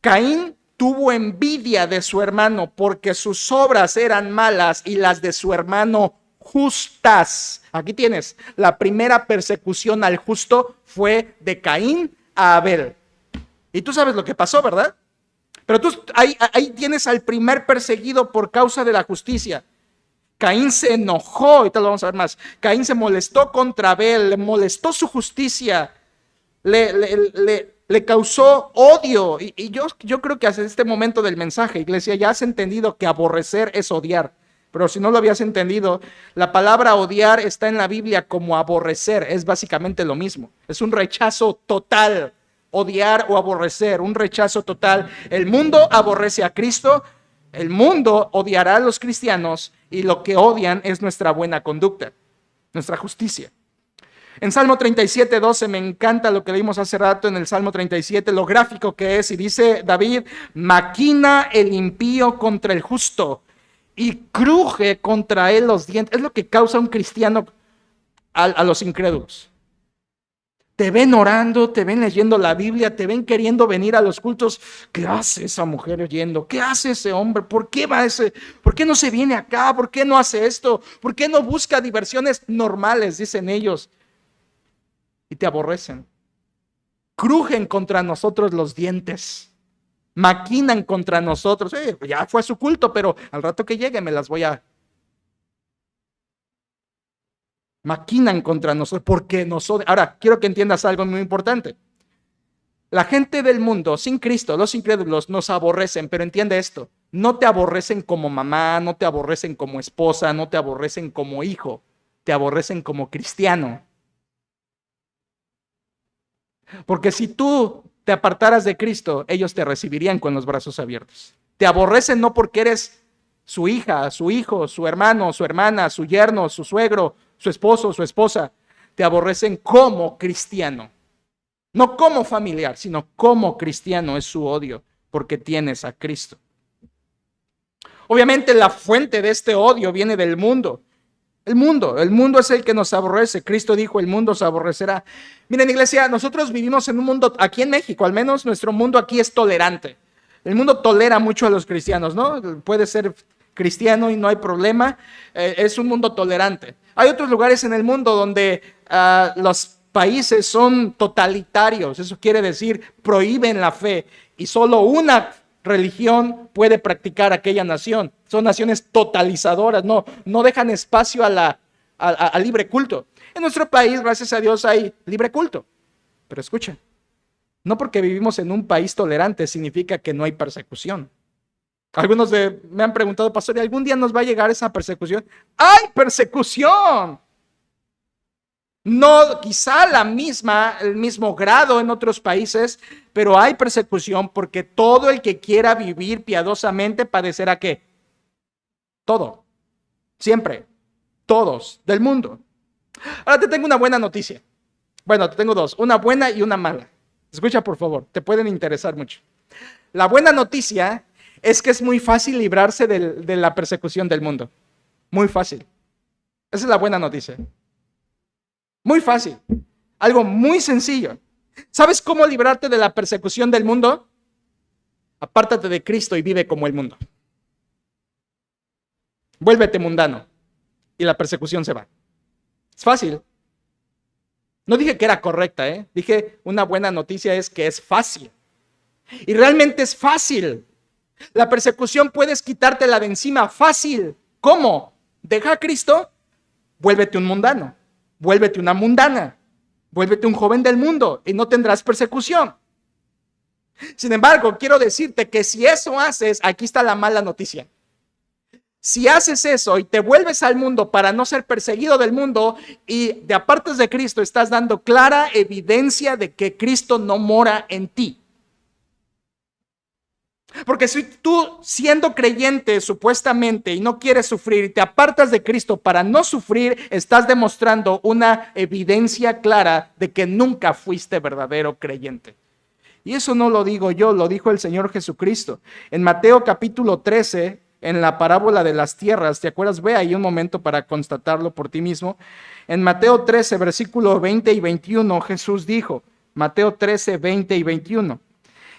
Caín tuvo envidia de su hermano porque sus obras eran malas y las de su hermano justas. Aquí tienes, la primera persecución al justo fue de Caín a Abel. Y tú sabes lo que pasó, ¿verdad? Pero tú ahí tienes al primer perseguido por causa de la justicia. Caín se enojó, ahorita lo vamos a ver más. Caín se molestó contra Abel, le molestó su justicia, le causó odio. Y yo creo que hasta este momento del mensaje, iglesia, ya has entendido que aborrecer es odiar. Pero si no lo habías entendido, la palabra odiar está en la Biblia como aborrecer, es básicamente lo mismo. Es un rechazo total, odiar o aborrecer, un rechazo total. El mundo aborrece a Cristo, el mundo odiará a los cristianos y lo que odian es nuestra buena conducta, nuestra justicia. En Salmo 37:12 me encanta lo que leímos hace rato en el Salmo 37, lo gráfico que es, y dice David: maquina el impío contra el justo y cruje contra él los dientes. Es lo que causa un cristiano a los incrédulos. Te ven orando, te ven leyendo la Biblia, te ven queriendo venir a los cultos. ¿Qué hace esa mujer oyendo? ¿Qué hace ese hombre? ¿Por qué va ese? ¿Por qué no se viene acá? ¿Por qué no hace esto? ¿Por qué no busca diversiones normales? Dicen ellos. Y te aborrecen. Crujen contra nosotros los dientes. Maquinan contra nosotros. Ya fue su culto, pero al rato que llegue me las voy a... Maquinan contra nosotros porque nosotros... Ahora, quiero que entiendas algo muy importante. La gente del mundo, sin Cristo, los incrédulos, nos aborrecen, pero entiende esto. No te aborrecen como mamá, no te aborrecen como esposa, no te aborrecen como hijo. Te aborrecen como cristiano. Porque si tú te apartaras de Cristo, ellos te recibirían con los brazos abiertos. Te aborrecen no porque eres su hija, su hijo, su hermano, su hermana, su yerno, su suegro, su esposo, su esposa. Te aborrecen como cristiano. No como familiar, sino como cristiano es su odio, porque tienes a Cristo. Obviamente la fuente de este odio viene del mundo. El mundo es el que nos aborrece. Cristo dijo, el mundo se aborrecerá. Miren, iglesia, nosotros vivimos en un mundo, aquí en México, al menos nuestro mundo aquí es tolerante. El mundo tolera mucho a los cristianos, ¿no? Puede ser cristiano y no hay problema. Es un mundo tolerante. Hay otros lugares en el mundo donde los países son totalitarios. Eso quiere decir, prohíben la fe y solo una religión puede practicar aquella nación. Son naciones totalizadoras, no dejan espacio a libre culto. En nuestro país, gracias a Dios, hay libre culto. Pero escuchen, no porque vivimos en un país tolerante significa que no hay persecución. Algunos me han preguntado, pastor, ¿y algún día nos va a llegar esa persecución? ¡Hay persecución! No, quizá el mismo grado en otros países, pero hay persecución porque todo el que quiera vivir piadosamente padecerá ¿qué? Todo, siempre, todos del mundo. Ahora te tengo una buena noticia. Bueno, te tengo dos, una buena y una mala. Escucha por favor, te pueden interesar mucho. La buena noticia es que es muy fácil librarse de la persecución del mundo. Muy fácil. Esa es la buena noticia. Muy fácil, algo muy sencillo. ¿Sabes cómo librarte de la persecución del mundo? Apártate de Cristo y vive como el mundo. Vuélvete mundano y la persecución se va. Es fácil. No dije que era correcta, dije una buena noticia es que es fácil. Y realmente es fácil. La persecución puedes quitártela de encima fácil. ¿Cómo? Deja a Cristo, vuélvete un mundano. Vuélvete una mundana, vuélvete un joven del mundo y no tendrás persecución. Sin embargo, quiero decirte que si eso haces, aquí está la mala noticia. Si haces eso y te vuelves al mundo para no ser perseguido del mundo y te apartas de Cristo, estás dando clara evidencia de que Cristo no mora en ti. Porque si tú, siendo creyente supuestamente y no quieres sufrir y te apartas de Cristo para no sufrir, estás demostrando una evidencia clara de que nunca fuiste verdadero creyente. Y eso no lo digo yo, lo dijo el Señor Jesucristo. En Mateo capítulo 13, en la parábola de las tierras, ¿te acuerdas? Ve ahí un momento para constatarlo por ti mismo. En Mateo 13, versículos 20 y 21, Jesús dijo, Mateo 13, 20 y 21.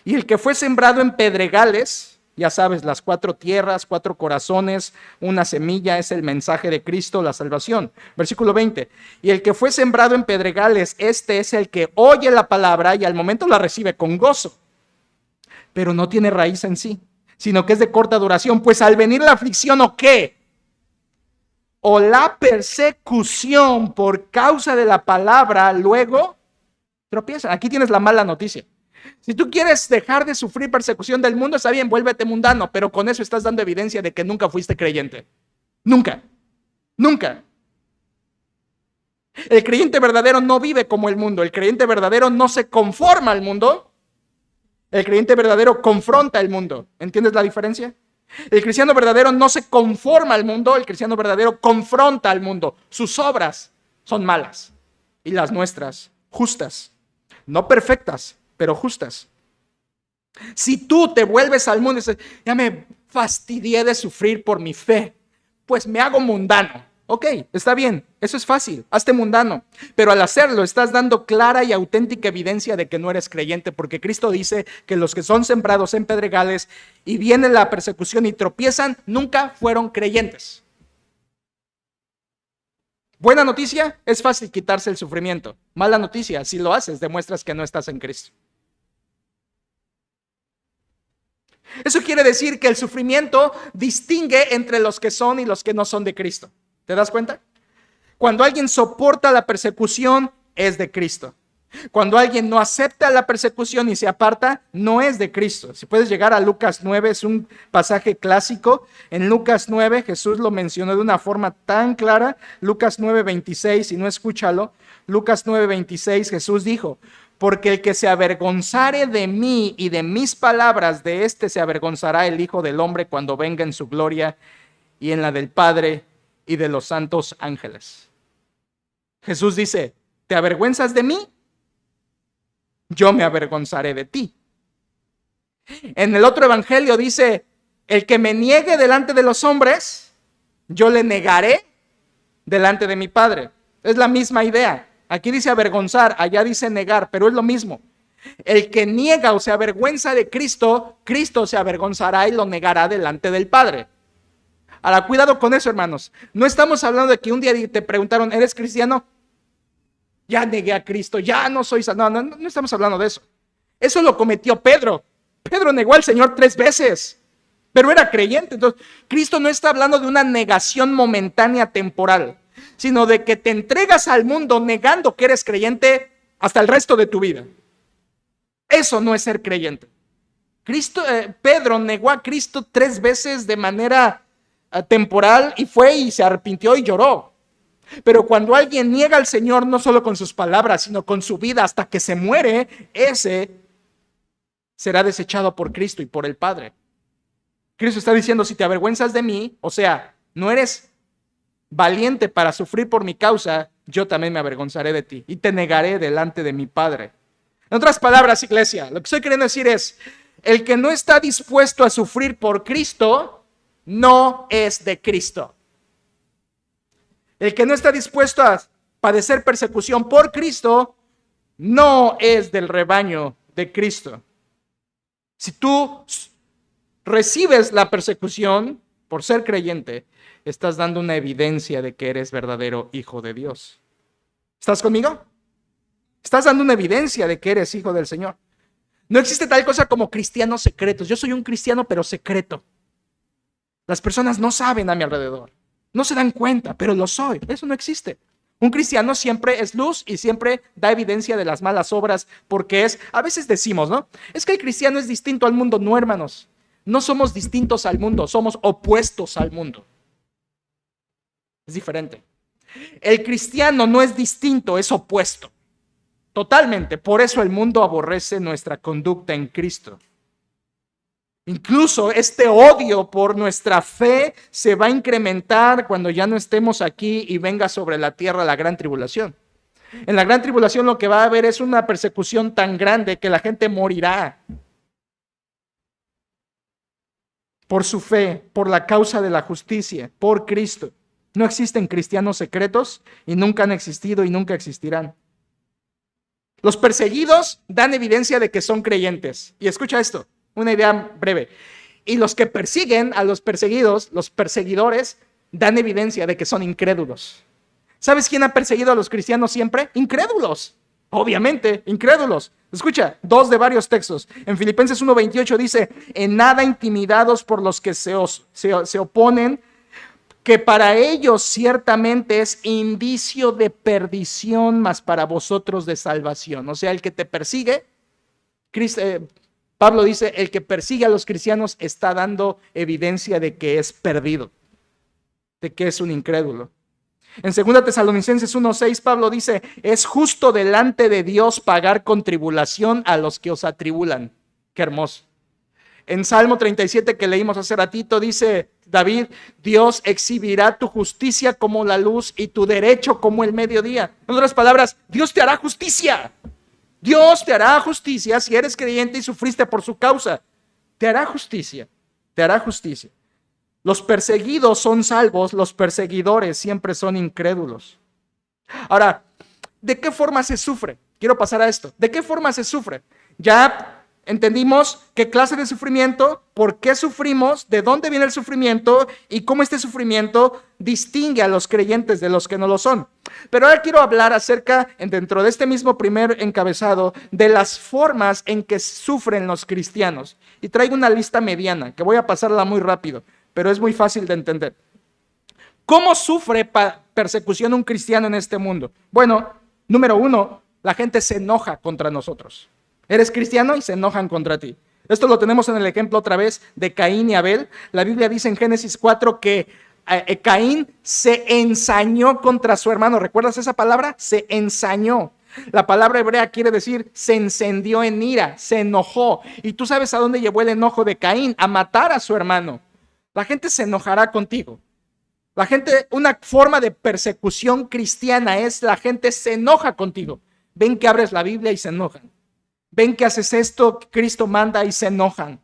Y el que fue sembrado en pedregales, ya sabes, las 4 tierras, 4 corazones, una semilla, es el mensaje de Cristo, la salvación. Versículo 20. Y el que fue sembrado en pedregales, este es el que oye la palabra y al momento la recibe con gozo, pero no tiene raíz en sí, sino que es de corta duración. Pues al venir la aflicción, ¿o qué? O la persecución por causa de la palabra, luego tropiezan. Aquí tienes la mala noticia. Si tú quieres dejar de sufrir persecución del mundo, está bien, vuélvete mundano, pero con eso estás dando evidencia de que nunca fuiste creyente. Nunca. El creyente verdadero no vive como el mundo. El creyente verdadero no se conforma al mundo, El creyente verdadero confronta el mundo. ¿Entiendes la diferencia? El cristiano verdadero no se conforma al mundo, el cristiano verdadero confronta al mundo. Sus obras son malas y las nuestras justas. No perfectas, pero justas. Si tú te vuelves al mundo y dices, ya me fastidié de sufrir por mi fe, pues me hago mundano. Ok, está bien, eso es fácil, hazte mundano. Pero al hacerlo estás dando clara y auténtica evidencia de que no eres creyente, porque Cristo dice que los que son sembrados en pedregales y viene la persecución y tropiezan, nunca fueron creyentes. Buena noticia, es fácil quitarse el sufrimiento. Mala noticia, si lo haces, demuestras que no estás en Cristo. Eso quiere decir que el sufrimiento distingue entre los que son y los que no son de Cristo. ¿Te das cuenta? Cuando alguien soporta la persecución, es de Cristo. Cuando alguien no acepta la persecución y se aparta, no es de Cristo. Si puedes llegar a Lucas 9, es un pasaje clásico. En Lucas 9, Jesús lo mencionó de una forma tan clara. Lucas 9:26, si no escúchalo. Lucas 9:26, Jesús dijo, porque el que se avergonzare de mí y de mis palabras, de este se avergonzará el Hijo del Hombre cuando venga en su gloria y en la del Padre y de los santos ángeles. Jesús dice, ¿te avergüenzas de mí? Yo me avergonzaré de ti. En el otro evangelio dice, el que me niegue delante de los hombres, yo le negaré delante de mi Padre. Es la misma idea. Aquí dice avergonzar, allá dice negar, pero es lo mismo. El que niega o se avergüenza de Cristo, Cristo se avergonzará y lo negará delante del Padre. Ahora, cuidado con eso, hermanos. No estamos hablando de que un día te preguntaron, ¿eres cristiano? Ya negué a Cristo, ya no soy salvo. No estamos hablando de eso. Eso lo cometió Pedro. Pedro negó al Señor 3 veces, pero era creyente. Entonces, Cristo no está hablando de una negación momentánea temporal, sino de que te entregas al mundo negando que eres creyente hasta el resto de tu vida. Eso no es ser creyente. Pedro negó a Cristo 3 veces de manera temporal y fue y se arrepintió y lloró. Pero cuando alguien niega al Señor no solo con sus palabras, sino con su vida hasta que se muere, ese será desechado por Cristo y por el Padre. Cristo está diciendo, si te avergüenzas de mí, o sea, no eres valiente para sufrir por mi causa, yo también me avergonzaré de ti y te negaré delante de mi Padre. En otras palabras, iglesia, lo que estoy queriendo decir es, el que no está dispuesto a sufrir por Cristo, no es de Cristo. El que no está dispuesto a padecer persecución por Cristo, no es del rebaño de Cristo. Si tú recibes la persecución por ser creyente, estás dando una evidencia de que eres verdadero hijo de Dios. ¿Estás conmigo? Estás dando una evidencia de que eres hijo del Señor. No existe tal cosa como cristianos secretos. Yo soy un cristiano pero secreto. Las personas no saben a mi alrededor. No se dan cuenta, pero lo soy. Eso no existe. Un cristiano siempre es luz y siempre da evidencia de las malas obras porque a veces decimos, ¿no? Es que el cristiano es distinto al mundo. No, hermanos. No somos distintos al mundo, somos opuestos al mundo. Es diferente. El cristiano no es distinto, es opuesto. Totalmente. Por eso el mundo aborrece nuestra conducta en Cristo. Incluso este odio por nuestra fe se va a incrementar cuando ya no estemos aquí y venga sobre la tierra la gran tribulación. En la gran tribulación lo que va a haber es una persecución tan grande que la gente morirá por su fe, por la causa de la justicia, por Cristo. No existen cristianos secretos y nunca han existido y nunca existirán. Los perseguidos dan evidencia de que son creyentes. Y escucha esto. Una idea breve. Y los que persiguen a los perseguidos, los perseguidores, dan evidencia de que son incrédulos. ¿Sabes quién ha perseguido a los cristianos siempre? Incrédulos. Obviamente, incrédulos. Escucha, 2 de varios textos. En Filipenses 1:28 dice, en nada intimidados por los que se oponen, que para ellos ciertamente es indicio de perdición, mas para vosotros de salvación. O sea, el que te persigue, Pablo dice, el que persigue a los cristianos está dando evidencia de que es perdido, de que es un incrédulo. En 2 Tesalonicenses 1:6, Pablo dice, es justo delante de Dios pagar con tribulación a los que os atribulan. Qué hermoso. En Salmo 37 que leímos hace ratito dice David, Dios exhibirá tu justicia como la luz y tu derecho como el mediodía. En otras palabras, Dios te hará justicia. Dios te hará justicia si eres creyente y sufriste por su causa. Te hará justicia, te hará justicia. Los perseguidos son salvos, los perseguidores siempre son incrédulos. Ahora, ¿de qué forma se sufre? Quiero pasar a esto. ¿De qué forma se sufre? Ya entendimos qué clase de sufrimiento, por qué sufrimos, de dónde viene el sufrimiento y cómo este sufrimiento distingue a los creyentes de los que no lo son. Pero ahora quiero hablar acerca, dentro de este mismo primer encabezado, de las formas en que sufren los cristianos. Y traigo una lista mediana, que voy a pasarla muy rápido, pero es muy fácil de entender. ¿Cómo sufre persecución un cristiano en este mundo? Bueno, número 1, la gente se enoja contra nosotros. Eres cristiano y se enojan contra ti. Esto lo tenemos en el ejemplo otra vez de Caín y Abel. La Biblia dice en Génesis 4 que Caín se ensañó contra su hermano. ¿Recuerdas esa palabra? Se ensañó. La palabra hebrea quiere decir se encendió en ira, se enojó. ¿Y tú sabes a dónde llevó el enojo de Caín? A matar a su hermano. La gente se enojará contigo. La gente, una forma de persecución cristiana es la gente se enoja contigo. Ven que abres la Biblia y se enojan. Ven que haces esto que Cristo manda y se enojan.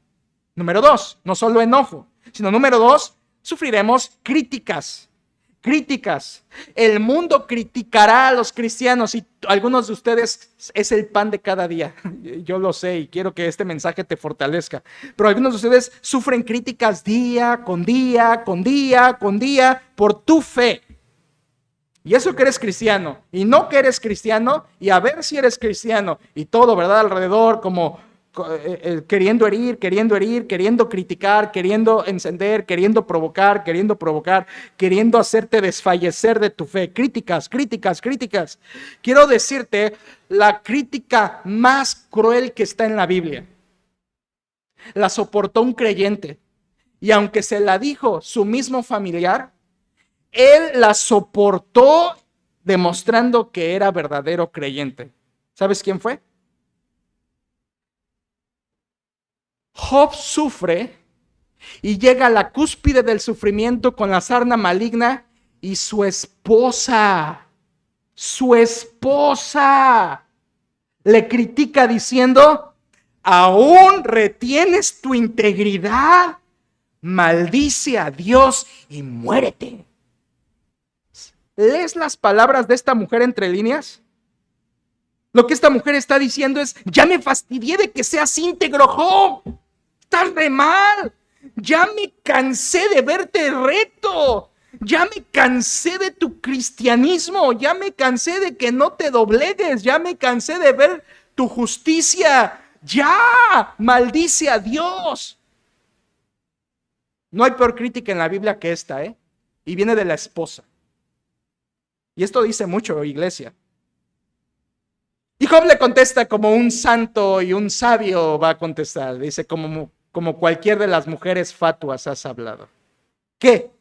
Número 2, no solo enojo, sino número 2, sufriremos críticas. Críticas. El mundo criticará a los cristianos y algunos de ustedes es el pan de cada día. Yo lo sé y quiero que este mensaje te fortalezca. Pero algunos de ustedes sufren críticas día con día, con día, con día por tu fe. Y eso que eres cristiano y no que eres cristiano y a ver si eres cristiano y todo, ¿verdad? Alrededor como queriendo herir, queriendo criticar, queriendo encender, queriendo provocar, queriendo hacerte desfallecer de tu fe. Críticas. Quiero decirte la crítica más cruel que está en la Biblia. La soportó un creyente y aunque se la dijo su mismo familiar, él la soportó demostrando que era verdadero creyente. ¿Sabes quién fue? Job sufre y llega a la cúspide del sufrimiento con la sarna maligna y su esposa le critica diciendo, ¿aún retienes tu integridad? Maldice a Dios y muérete. ¿Lees las palabras de esta mujer entre líneas? Lo que esta mujer está diciendo es, ya me fastidié de que seas íntegro, Job. Estás re mal. Ya me cansé de verte recto. Ya me cansé de tu cristianismo. Ya me cansé de que no te doblegues. Ya me cansé de ver tu justicia. Ya, maldice a Dios. No hay peor crítica en la Biblia que esta, ¿eh? Y viene de la esposa. Y esto dice mucho, iglesia. Y Job le contesta como un santo y un sabio va a contestar. Dice, como cualquier de las mujeres fatuas has hablado. ¿Qué?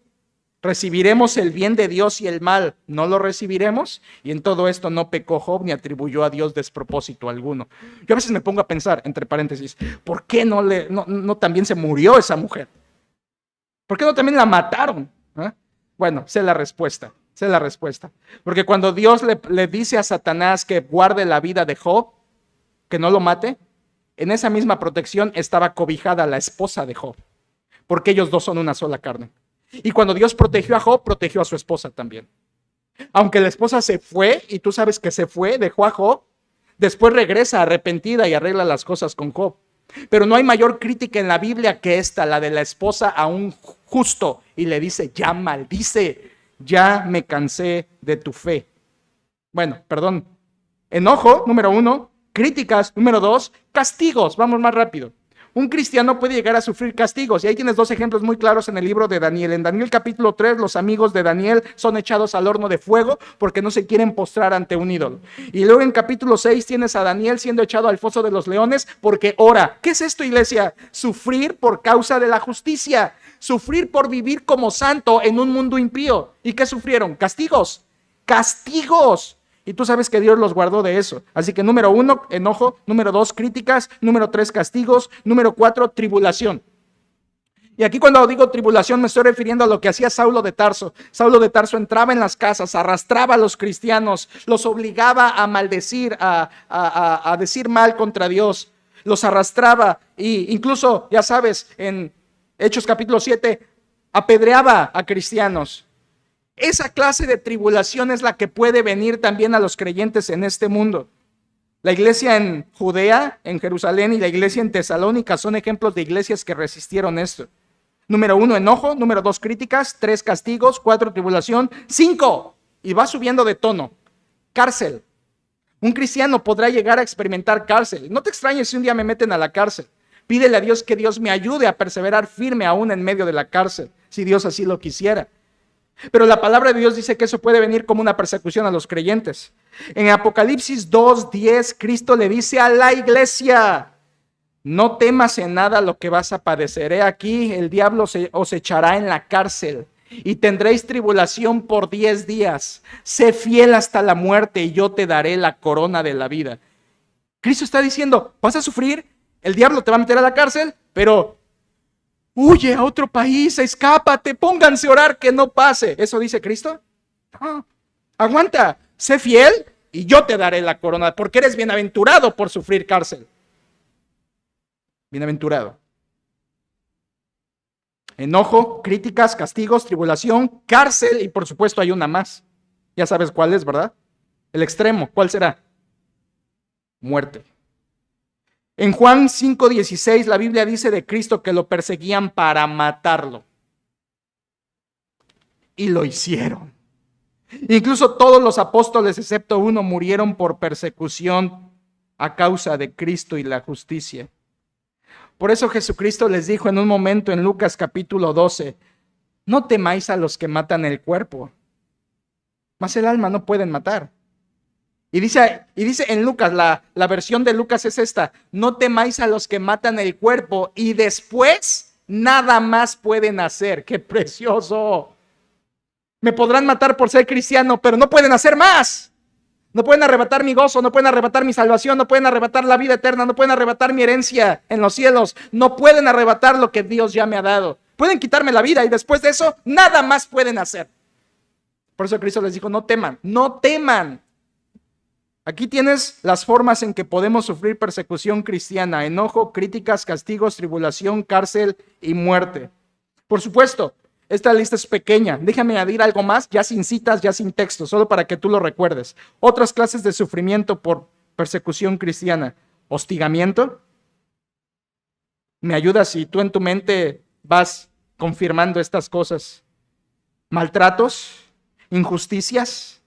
¿Recibiremos el bien de Dios y el mal no lo recibiremos? Y en todo esto no pecó Job ni atribuyó a Dios despropósito alguno. Yo a veces me pongo a pensar, entre paréntesis, ¿por qué no también se murió esa mujer? ¿Por qué no también la mataron? ¿Eh? Bueno, sé la respuesta. Porque cuando Dios le dice a Satanás que guarde la vida de Job, que no lo mate, en esa misma protección estaba cobijada la esposa de Job, porque ellos dos son una sola carne. Y cuando Dios protegió a Job, protegió a su esposa también. Aunque la esposa se fue, y tú sabes que se fue, dejó a Job, después regresa arrepentida y arregla las cosas con Job. Pero no hay mayor crítica en la Biblia que esta, la de la esposa a un justo, y le dice, ya maldice. Ya me cansé de tu fe. Bueno, perdón. Enojo, número 1. Críticas, número 2. Castigos, vamos más rápido. Un cristiano puede llegar a sufrir castigos. Y ahí tienes dos ejemplos muy claros en el libro de Daniel. En Daniel capítulo 3, los amigos de Daniel son echados al horno de fuego porque no se quieren postrar ante un ídolo. Y luego en capítulo 6 tienes a Daniel siendo echado al foso de los leones porque ora. ¿Qué es esto, iglesia? Sufrir por causa de la justicia. Sufrir por vivir como santo en un mundo impío. ¿Y qué sufrieron? Castigos. Y tú sabes que Dios los guardó de eso. Así que número 1, enojo. Número 2, críticas. Número 3, castigos. Número 4, tribulación. Y aquí cuando digo tribulación me estoy refiriendo a lo que hacía Saulo de Tarso. Saulo de Tarso entraba en las casas, arrastraba a los cristianos, los obligaba a maldecir, a decir mal contra Dios. Los arrastraba e incluso, ya sabes, en Hechos capítulo 7, apedreaba a cristianos. Esa clase de tribulación es la que puede venir también a los creyentes en este mundo. La iglesia en Judea, en Jerusalén, y la iglesia en Tesalónica son ejemplos de iglesias que resistieron esto. Número 1, enojo. Número 2, críticas. 3, castigos. 4, tribulación. 5, y va subiendo de tono, cárcel. Un cristiano podrá llegar a experimentar cárcel. No te extrañes si un día me meten a la cárcel. Pídele a Dios que Dios me ayude a perseverar firme aún en medio de la cárcel, si Dios así lo quisiera. Pero la palabra de Dios dice que eso puede venir como una persecución a los creyentes. En Apocalipsis 2:10, Cristo le dice a la iglesia: no temas en nada lo que vas a padecer. He aquí, el diablo os echará en la cárcel y tendréis tribulación por 10 días. Sé fiel hasta la muerte y yo te daré la corona de la vida. Cristo está diciendo, vas a sufrir, el diablo te va a meter a la cárcel, pero huye a otro país, escápate, pónganse a orar que no pase. ¿Eso dice Cristo? No. Aguanta, sé fiel y yo te daré la corona, porque eres bienaventurado por sufrir cárcel. Bienaventurado. Enojo, críticas, castigos, tribulación, cárcel y por supuesto hay una más. Ya sabes cuál es, ¿verdad? El extremo, ¿cuál será? Muerte. En Juan 5:16 la Biblia dice de Cristo que lo perseguían para matarlo. Y lo hicieron. Incluso todos los apóstoles excepto uno murieron por persecución a causa de Cristo y la justicia. Por eso Jesucristo les dijo en un momento en Lucas capítulo 12, no temáis a los que matan el cuerpo, mas el alma no pueden matar. Y dice en Lucas, la versión de Lucas es esta, no temáis a los que matan el cuerpo y después nada más pueden hacer. ¡Qué precioso! Me podrán matar por ser cristiano, pero no pueden hacer más. No pueden arrebatar mi gozo, no pueden arrebatar mi salvación, no pueden arrebatar la vida eterna, no pueden arrebatar mi herencia en los cielos, no pueden arrebatar lo que Dios ya me ha dado. Pueden quitarme la vida y después de eso nada más pueden hacer. Por eso Cristo les dijo, no teman, no teman. Aquí tienes las formas en que podemos sufrir persecución cristiana: enojo, críticas, castigos, tribulación, cárcel y muerte. Por supuesto, esta lista es pequeña. Déjame añadir algo más, ya sin citas, ya sin texto, solo para que tú lo recuerdes. Otras clases de sufrimiento por persecución cristiana: hostigamiento. Me ayudas si tú en tu mente vas confirmando estas cosas. Maltratos, injusticias,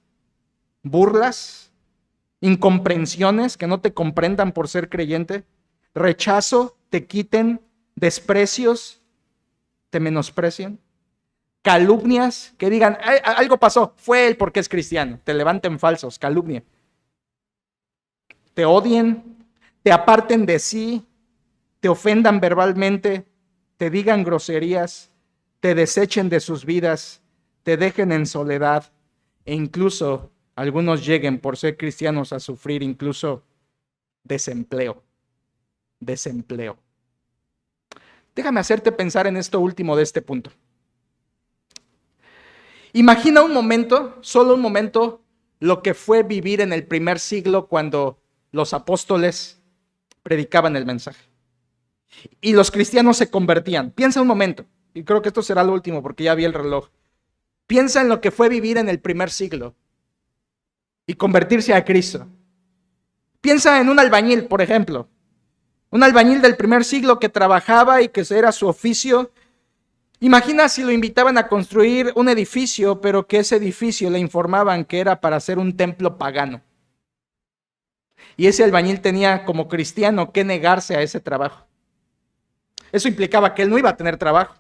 burlas, incomprensiones, que no te comprendan por ser creyente, rechazo, te quiten, desprecios, te menosprecien, calumnias, que digan, algo pasó, fue él porque es cristiano, te levanten falsos, calumnia, te odien, te aparten de sí, te ofendan verbalmente, te digan groserías, te desechen de sus vidas, te dejen en soledad e incluso algunos lleguen por ser cristianos a sufrir incluso desempleo. Déjame hacerte pensar en esto último de este punto. Imagina un momento, solo un momento, lo que fue vivir en el primer siglo cuando los apóstoles predicaban el mensaje y los cristianos se convertían. Piensa un momento, y creo que esto será lo último porque ya vi el reloj. Piensa en lo que fue vivir en el primer siglo y convertirse a Cristo. Piensa en un albañil, por ejemplo. Un albañil del primer siglo que trabajaba y que era su oficio. Imagina si lo invitaban a construir un edificio, pero que ese edificio le informaban que era para hacer un templo pagano. Y ese albañil tenía como cristiano que negarse a ese trabajo. Eso implicaba que él no iba a tener trabajo.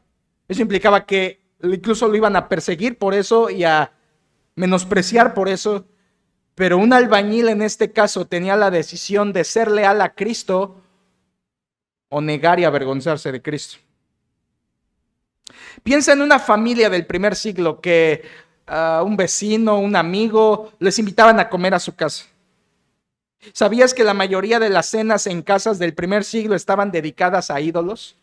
Eso implicaba que incluso lo iban a perseguir por eso y a menospreciar por eso. Pero un albañil en este caso tenía la decisión de ser leal a Cristo o negar y avergonzarse de Cristo. Piensa en una familia del primer siglo que un vecino, un amigo, les invitaban a comer a su casa. ¿Sabías que la mayoría de las cenas en casas del primer siglo estaban dedicadas a ídolos?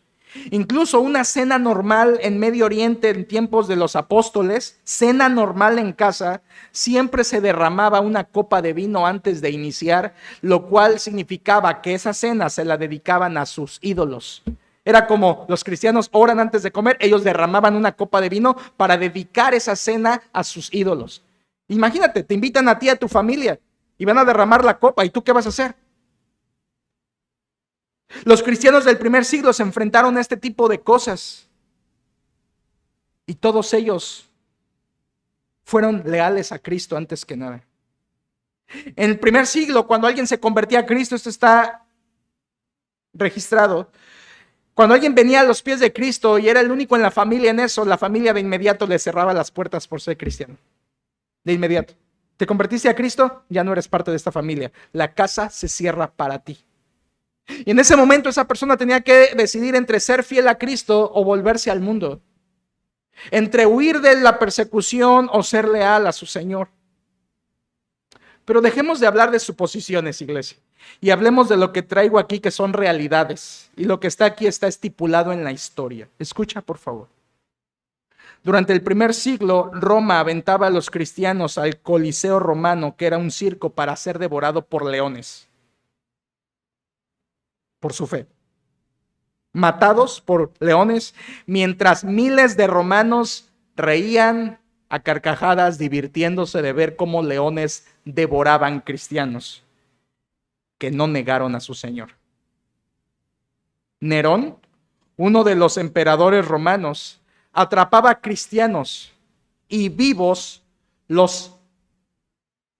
Incluso una cena normal en Medio Oriente en tiempos de los apóstoles, cena normal en casa, siempre se derramaba una copa de vino antes de iniciar, lo cual significaba que esa cena se la dedicaban a sus ídolos. Era como los cristianos oran antes de comer, ellos derramaban una copa de vino para dedicar esa cena a sus ídolos. Imagínate, te invitan a ti, a tu familia, y van a derramar la copa, ¿y tú qué vas a hacer? Los cristianos del primer siglo se enfrentaron a este tipo de cosas y todos ellos fueron leales a Cristo antes que nada. En el primer siglo, cuando alguien se convertía a Cristo, esto está registrado, cuando alguien venía a los pies de Cristo y era el único en la familia en eso, la familia de inmediato le cerraba las puertas por ser cristiano. De inmediato. ¿Te convertiste a Cristo? Ya no eres parte de esta familia. La casa se cierra para ti. Y en ese momento esa persona tenía que decidir entre ser fiel a Cristo o volverse al mundo, entre huir de la persecución o ser leal a su Señor. Pero dejemos de hablar de suposiciones, iglesia, y hablemos de lo que traigo aquí, que son realidades, y lo que está aquí está estipulado en la historia. Escucha, por favor. Durante el primer siglo, Roma aventaba a los cristianos al Coliseo romano, que era un circo para ser devorado por leones. Por su fe, matados por leones, mientras miles de romanos reían a carcajadas, divirtiéndose de ver cómo leones devoraban cristianos que no negaron a su Señor. Nerón, uno de los emperadores romanos, atrapaba a cristianos y vivos los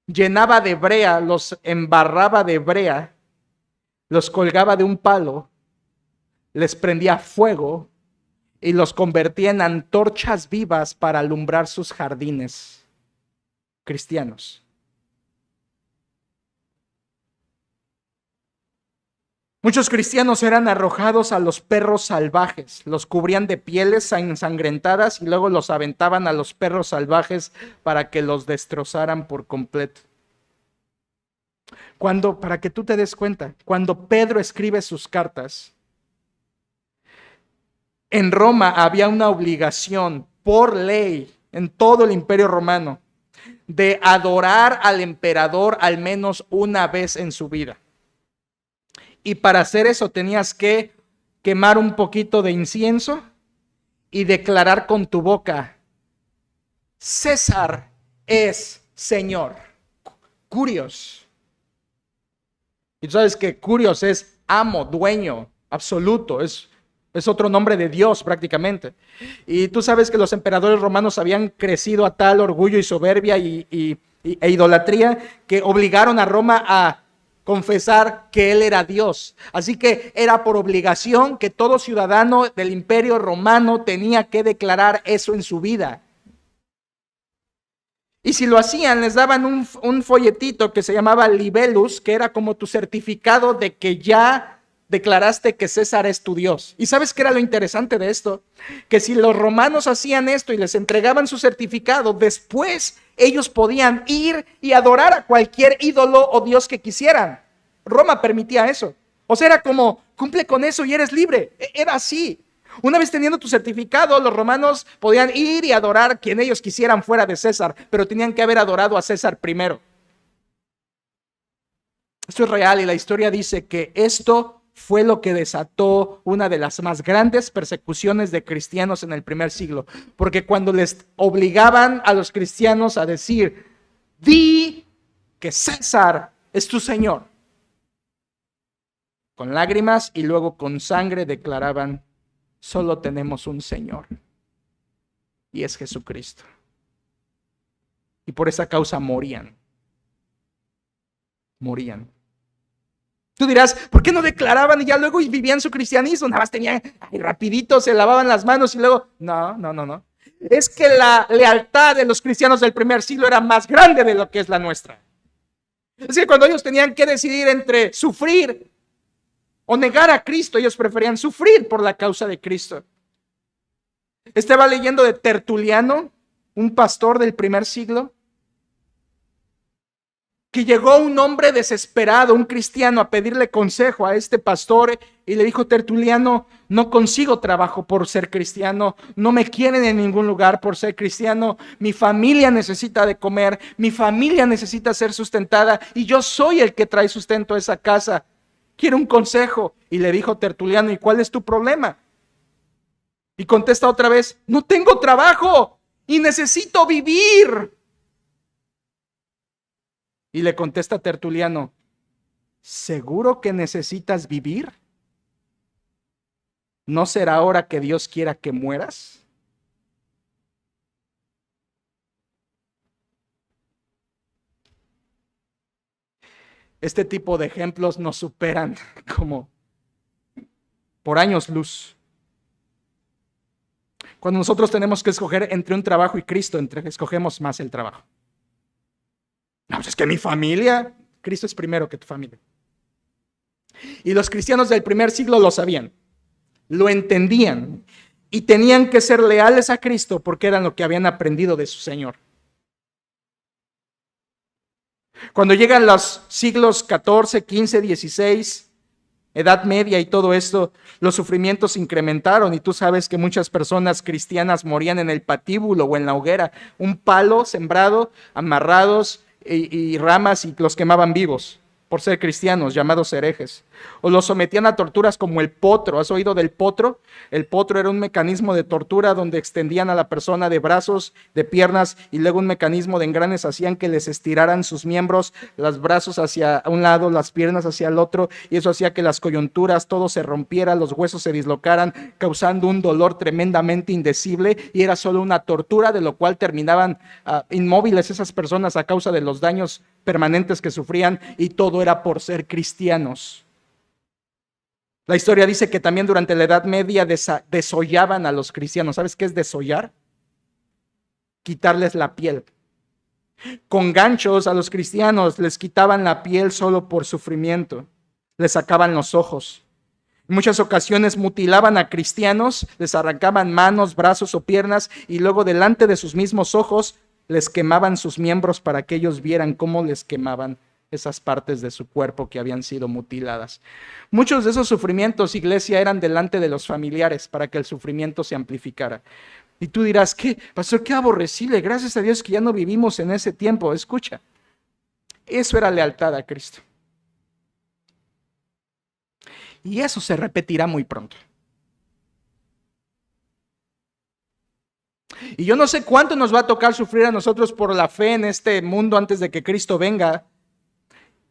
llenaba de brea, los embarraba de brea, los colgaba de un palo, les prendía fuego y los convertía en antorchas vivas para alumbrar sus jardines cristianos. Muchos cristianos eran arrojados a los perros salvajes, los cubrían de pieles ensangrentadas y luego los aventaban a los perros salvajes para que los destrozaran por completo. Para que tú te des cuenta, cuando Pedro escribe sus cartas, en Roma había una obligación por ley en todo el Imperio Romano de adorar al emperador al menos una vez en su vida. Y para hacer eso tenías que quemar un poquito de incienso y declarar con tu boca: César es Señor. Curios. Y tú sabes que Curios es amo, dueño, absoluto, es otro nombre de Dios prácticamente. Y tú sabes que los emperadores romanos habían crecido a tal orgullo y soberbia e idolatría que obligaron a Roma a confesar que él era Dios. Así que era por obligación que todo ciudadano del Imperio Romano tenía que declarar eso en su vida. Y si lo hacían, les daban un folletito que se llamaba libellus, que era como tu certificado de que ya declaraste que César es tu Dios. ¿Y sabes qué era lo interesante de esto? Que si los romanos hacían esto y les entregaban su certificado, después ellos podían ir y adorar a cualquier ídolo o Dios que quisieran. Roma permitía eso. O sea, era como, cumple con eso y eres libre. Era así. Una vez teniendo tu certificado, los romanos podían ir y adorar a quien ellos quisieran fuera de César, pero tenían que haber adorado a César primero. Esto es real y la historia dice que esto fue lo que desató una de las más grandes persecuciones de cristianos en el primer siglo. Porque cuando les obligaban a los cristianos a decir: di que César es tu Señor, con lágrimas y luego con sangre declaraban: solo tenemos un Señor, y es Jesucristo. Y por esa causa morían. Tú dirás, ¿por qué no declaraban y ya luego vivían su cristianismo? Nada más tenían, rapidito se lavaban las manos y luego... No. Es que la lealtad de los cristianos del primer siglo era más grande de lo que es la nuestra. Es que cuando ellos tenían que decidir entre sufrir o negar a Cristo, ellos preferían sufrir por la causa de Cristo. Estaba leyendo de Tertuliano, un pastor del primer siglo, que llegó un hombre desesperado, un cristiano, a pedirle consejo a este pastor y le dijo: Tertuliano, no consigo trabajo por ser cristiano, no me quieren en ningún lugar por ser cristiano, mi familia necesita de comer, mi familia necesita ser sustentada y yo soy el que trae sustento a esa casa, quiero un consejo. Y le dijo Tertuliano: ¿y cuál es tu problema? Y contesta otra vez: no tengo trabajo y necesito vivir. Y le contesta Tertuliano: ¿seguro que necesitas vivir? ¿No será ahora que Dios quiera que mueras? Este tipo de ejemplos nos superan como por años luz. Cuando nosotros tenemos que escoger entre un trabajo y Cristo, escogemos más el trabajo. No, pues es que mi familia, Cristo es primero que tu familia. Y los cristianos del primer siglo lo sabían, lo entendían y tenían que ser leales a Cristo porque eran lo que habían aprendido de su Señor. Cuando llegan los siglos XIV, XV, XVI, Edad Media y todo esto, los sufrimientos se incrementaron y tú sabes que muchas personas cristianas morían en el patíbulo o en la hoguera, un palo sembrado, amarrados y ramas, y los quemaban vivos por ser cristianos, llamados herejes. O los sometían a torturas como el potro. ¿Has oído del potro? El potro era un mecanismo de tortura donde extendían a la persona de brazos, de piernas, y luego un mecanismo de engranes hacían que les estiraran sus miembros, los brazos hacia un lado, las piernas hacia el otro, y eso hacía que las coyunturas, todo se rompiera, los huesos se dislocaran, causando un dolor tremendamente indecible, y era solo una tortura, de lo cual terminaban inmóviles esas personas a causa de los daños permanentes que sufrían, y todo era por ser cristianos. La historia dice que también durante la Edad Media desollaban a los cristianos. ¿Sabes qué es desollar? Quitarles la piel. Con ganchos a los cristianos les quitaban la piel solo por sufrimiento. Les sacaban los ojos. En muchas ocasiones mutilaban a cristianos, les arrancaban manos, brazos o piernas, y luego delante de sus mismos ojos les quemaban sus miembros para que ellos vieran cómo les quemaban esas partes de su cuerpo que habían sido mutiladas. Muchos de esos sufrimientos, iglesia, eran delante de los familiares para que el sufrimiento se amplificara. Y tú dirás: ¿qué, pastor, qué aborrecible? Gracias a Dios que ya no vivimos en ese tiempo. Escucha, eso era lealtad a Cristo. Y eso se repetirá muy pronto. Y yo no sé cuánto nos va a tocar sufrir a nosotros por la fe en este mundo antes de que Cristo venga.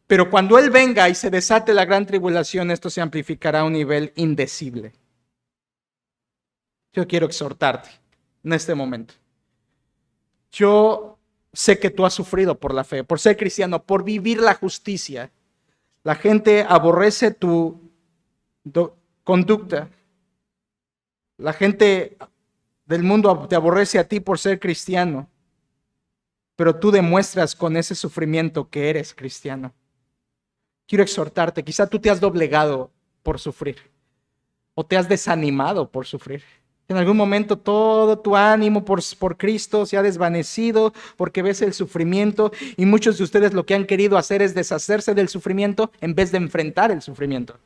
Pero cuando Él venga y se desate la gran tribulación, esto se amplificará a un nivel indecible. Yo quiero exhortarte en este momento. Yo sé que tú has sufrido por la fe, por ser cristiano, por vivir la justicia. La gente aborrece tu conducta. La gente del mundo te aborrece a ti por ser cristiano. Pero tú demuestras con ese sufrimiento que eres cristiano. Quiero exhortarte, quizá tú te has doblegado por sufrir o te has desanimado por sufrir. En algún momento todo tu ánimo por Cristo se ha desvanecido porque ves el sufrimiento, y muchos de ustedes lo que han querido hacer es deshacerse del sufrimiento en vez de enfrentar el sufrimiento.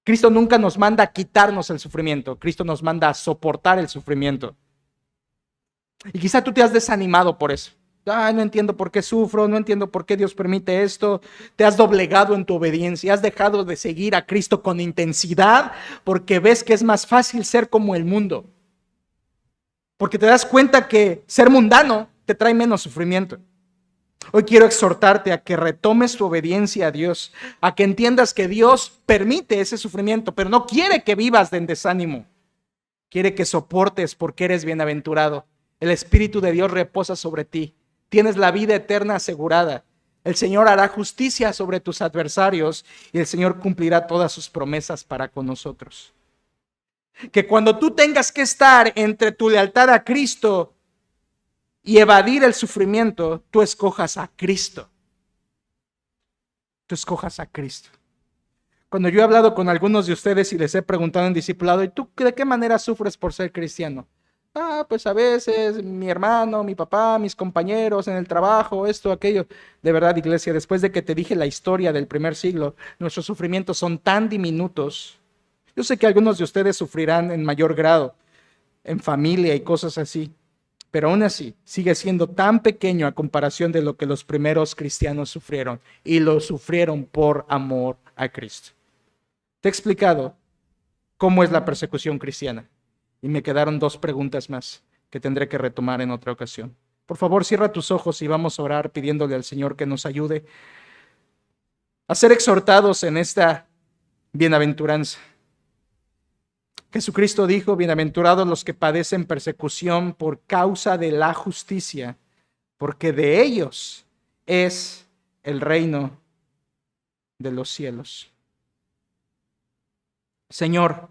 Cristo nunca nos manda a quitarnos el sufrimiento, Cristo nos manda a soportar el sufrimiento. Y quizá tú te has desanimado por eso. No entiendo por qué sufro, no entiendo por qué Dios permite esto. Te has doblegado en tu obediencia, has dejado de seguir a Cristo con intensidad porque ves que es más fácil ser como el mundo. Porque te das cuenta que ser mundano te trae menos sufrimiento. Hoy quiero exhortarte a que retomes tu obediencia a Dios, a que entiendas que Dios permite ese sufrimiento, pero no quiere que vivas en desánimo. Quiere que soportes porque eres bienaventurado. El Espíritu de Dios reposa sobre ti. Tienes la vida eterna asegurada. El Señor hará justicia sobre tus adversarios y el Señor cumplirá todas sus promesas para con nosotros. Que cuando tú tengas que estar entre tu lealtad a Cristo y evadir el sufrimiento, tú escojas a Cristo. Tú escojas a Cristo. Cuando yo he hablado con algunos de ustedes y les he preguntado en discipulado: ¿y tú de qué manera sufres por ser cristiano? Pues a veces mi hermano, mi papá, mis compañeros en el trabajo, esto, aquello. De verdad, iglesia, después de que te dije la historia del primer siglo, nuestros sufrimientos son tan diminutos. Yo sé que algunos de ustedes sufrirán en mayor grado, en familia y cosas así, pero aún así sigue siendo tan pequeño a comparación de lo que los primeros cristianos sufrieron, y lo sufrieron por amor a Cristo. Te he explicado cómo es la persecución cristiana. Y me quedaron 2 preguntas más que tendré que retomar en otra ocasión. Por favor, cierra tus ojos y vamos a orar pidiéndole al Señor que nos ayude a ser exhortados en esta bienaventuranza. Jesucristo dijo: bienaventurados los que padecen persecución por causa de la justicia, porque de ellos es el reino de los cielos. Señor,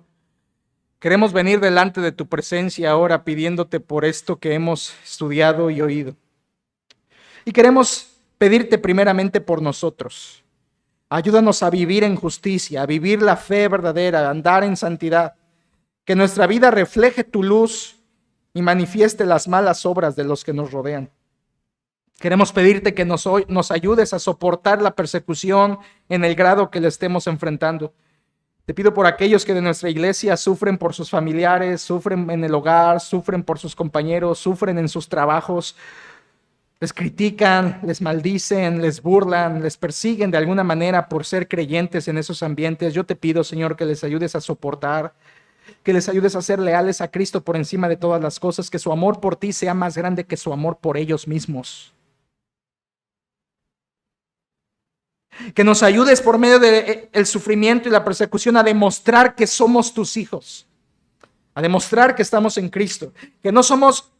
queremos venir delante de tu presencia ahora pidiéndote por esto que hemos estudiado y oído. Y queremos pedirte primeramente por nosotros. Ayúdanos a vivir en justicia, a vivir la fe verdadera, a andar en santidad. Que nuestra vida refleje tu luz y manifieste las malas obras de los que nos rodean. Queremos pedirte que nos ayudes a soportar la persecución en el grado que le estemos enfrentando. Te pido por aquellos que de nuestra iglesia sufren por sus familiares, sufren en el hogar, sufren por sus compañeros, sufren en sus trabajos, les critican, les maldicen, les burlan, les persiguen de alguna manera por ser creyentes en esos ambientes. Yo te pido, Señor, que les ayudes a soportar, que les ayudes a ser leales a Cristo por encima de todas las cosas, que su amor por ti sea más grande que su amor por ellos mismos. Que nos ayudes por medio del sufrimiento y la persecución a demostrar que somos tus hijos, a demostrar que estamos en Cristo, que no somos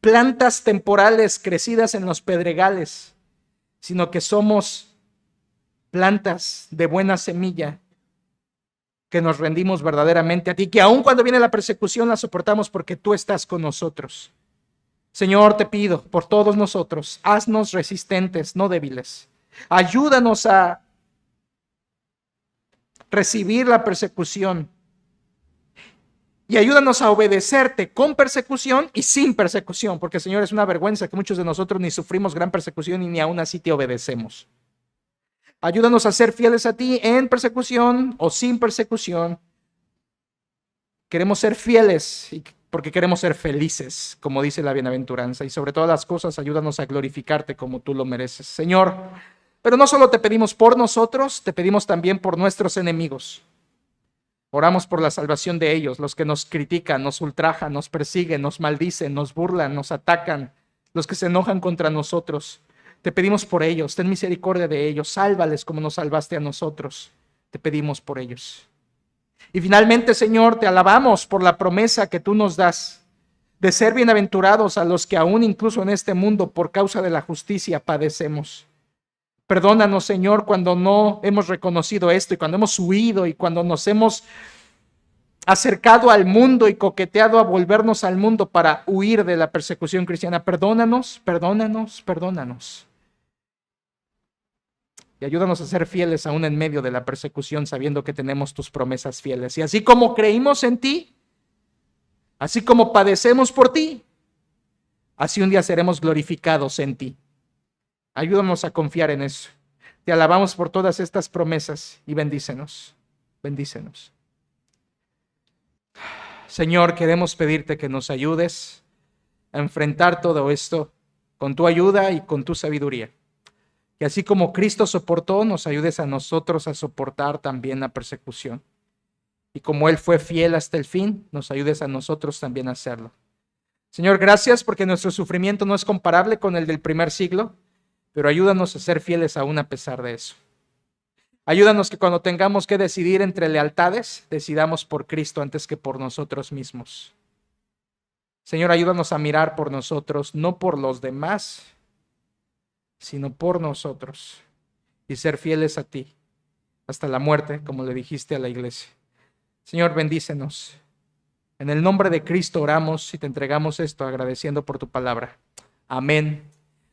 plantas temporales crecidas en los pedregales, sino que somos plantas de buena semilla, que nos rendimos verdaderamente a ti, que aun cuando viene la persecución la soportamos porque tú estás con nosotros. Señor, te pido por todos nosotros, haznos resistentes, no débiles. Ayúdanos a recibir la persecución y ayúdanos a obedecerte con persecución y sin persecución, porque, Señor, es una vergüenza que muchos de nosotros ni sufrimos gran persecución y ni aún así te obedecemos. Ayúdanos a ser fieles a ti en persecución o sin persecución. Queremos ser fieles porque queremos ser felices, como dice la bienaventuranza, y sobre todas las cosas ayúdanos a glorificarte como tú lo mereces, Señor. Pero no solo te pedimos por nosotros, te pedimos también por nuestros enemigos. Oramos por la salvación de ellos, los que nos critican, nos ultrajan, nos persiguen, nos maldicen, nos burlan, nos atacan, los que se enojan contra nosotros. Te pedimos por ellos, ten misericordia de ellos, sálvales como nos salvaste a nosotros. Te pedimos por ellos. Y finalmente, Señor, te alabamos por la promesa que tú nos das de ser bienaventurados a los que aún incluso en este mundo por causa de la justicia padecemos. Perdónanos, Señor, cuando no hemos reconocido esto y cuando hemos huido y cuando nos hemos acercado al mundo y coqueteado a volvernos al mundo para huir de la persecución cristiana. Perdónanos, perdónanos, perdónanos. Y ayúdanos a ser fieles aún en medio de la persecución, sabiendo que tenemos tus promesas fieles. Y así como creímos en ti, así como padecemos por ti, así un día seremos glorificados en ti. Ayúdanos a confiar en eso. Te alabamos por todas estas promesas y bendícenos, bendícenos. Señor, queremos pedirte que nos ayudes a enfrentar todo esto con tu ayuda y con tu sabiduría. Que así como Cristo soportó, nos ayudes a nosotros a soportar también la persecución. Y como Él fue fiel hasta el fin, nos ayudes a nosotros también a hacerlo. Señor, gracias porque nuestro sufrimiento no es comparable con el del primer siglo, pero ayúdanos a ser fieles aún a pesar de eso. Ayúdanos que cuando tengamos que decidir entre lealtades, decidamos por Cristo antes que por nosotros mismos. Señor, ayúdanos a mirar por nosotros, no por los demás, sino por nosotros, y ser fieles a ti hasta la muerte, como le dijiste a la iglesia. Señor, bendícenos. En el nombre de Cristo oramos y te entregamos esto agradeciendo por tu palabra. Amén.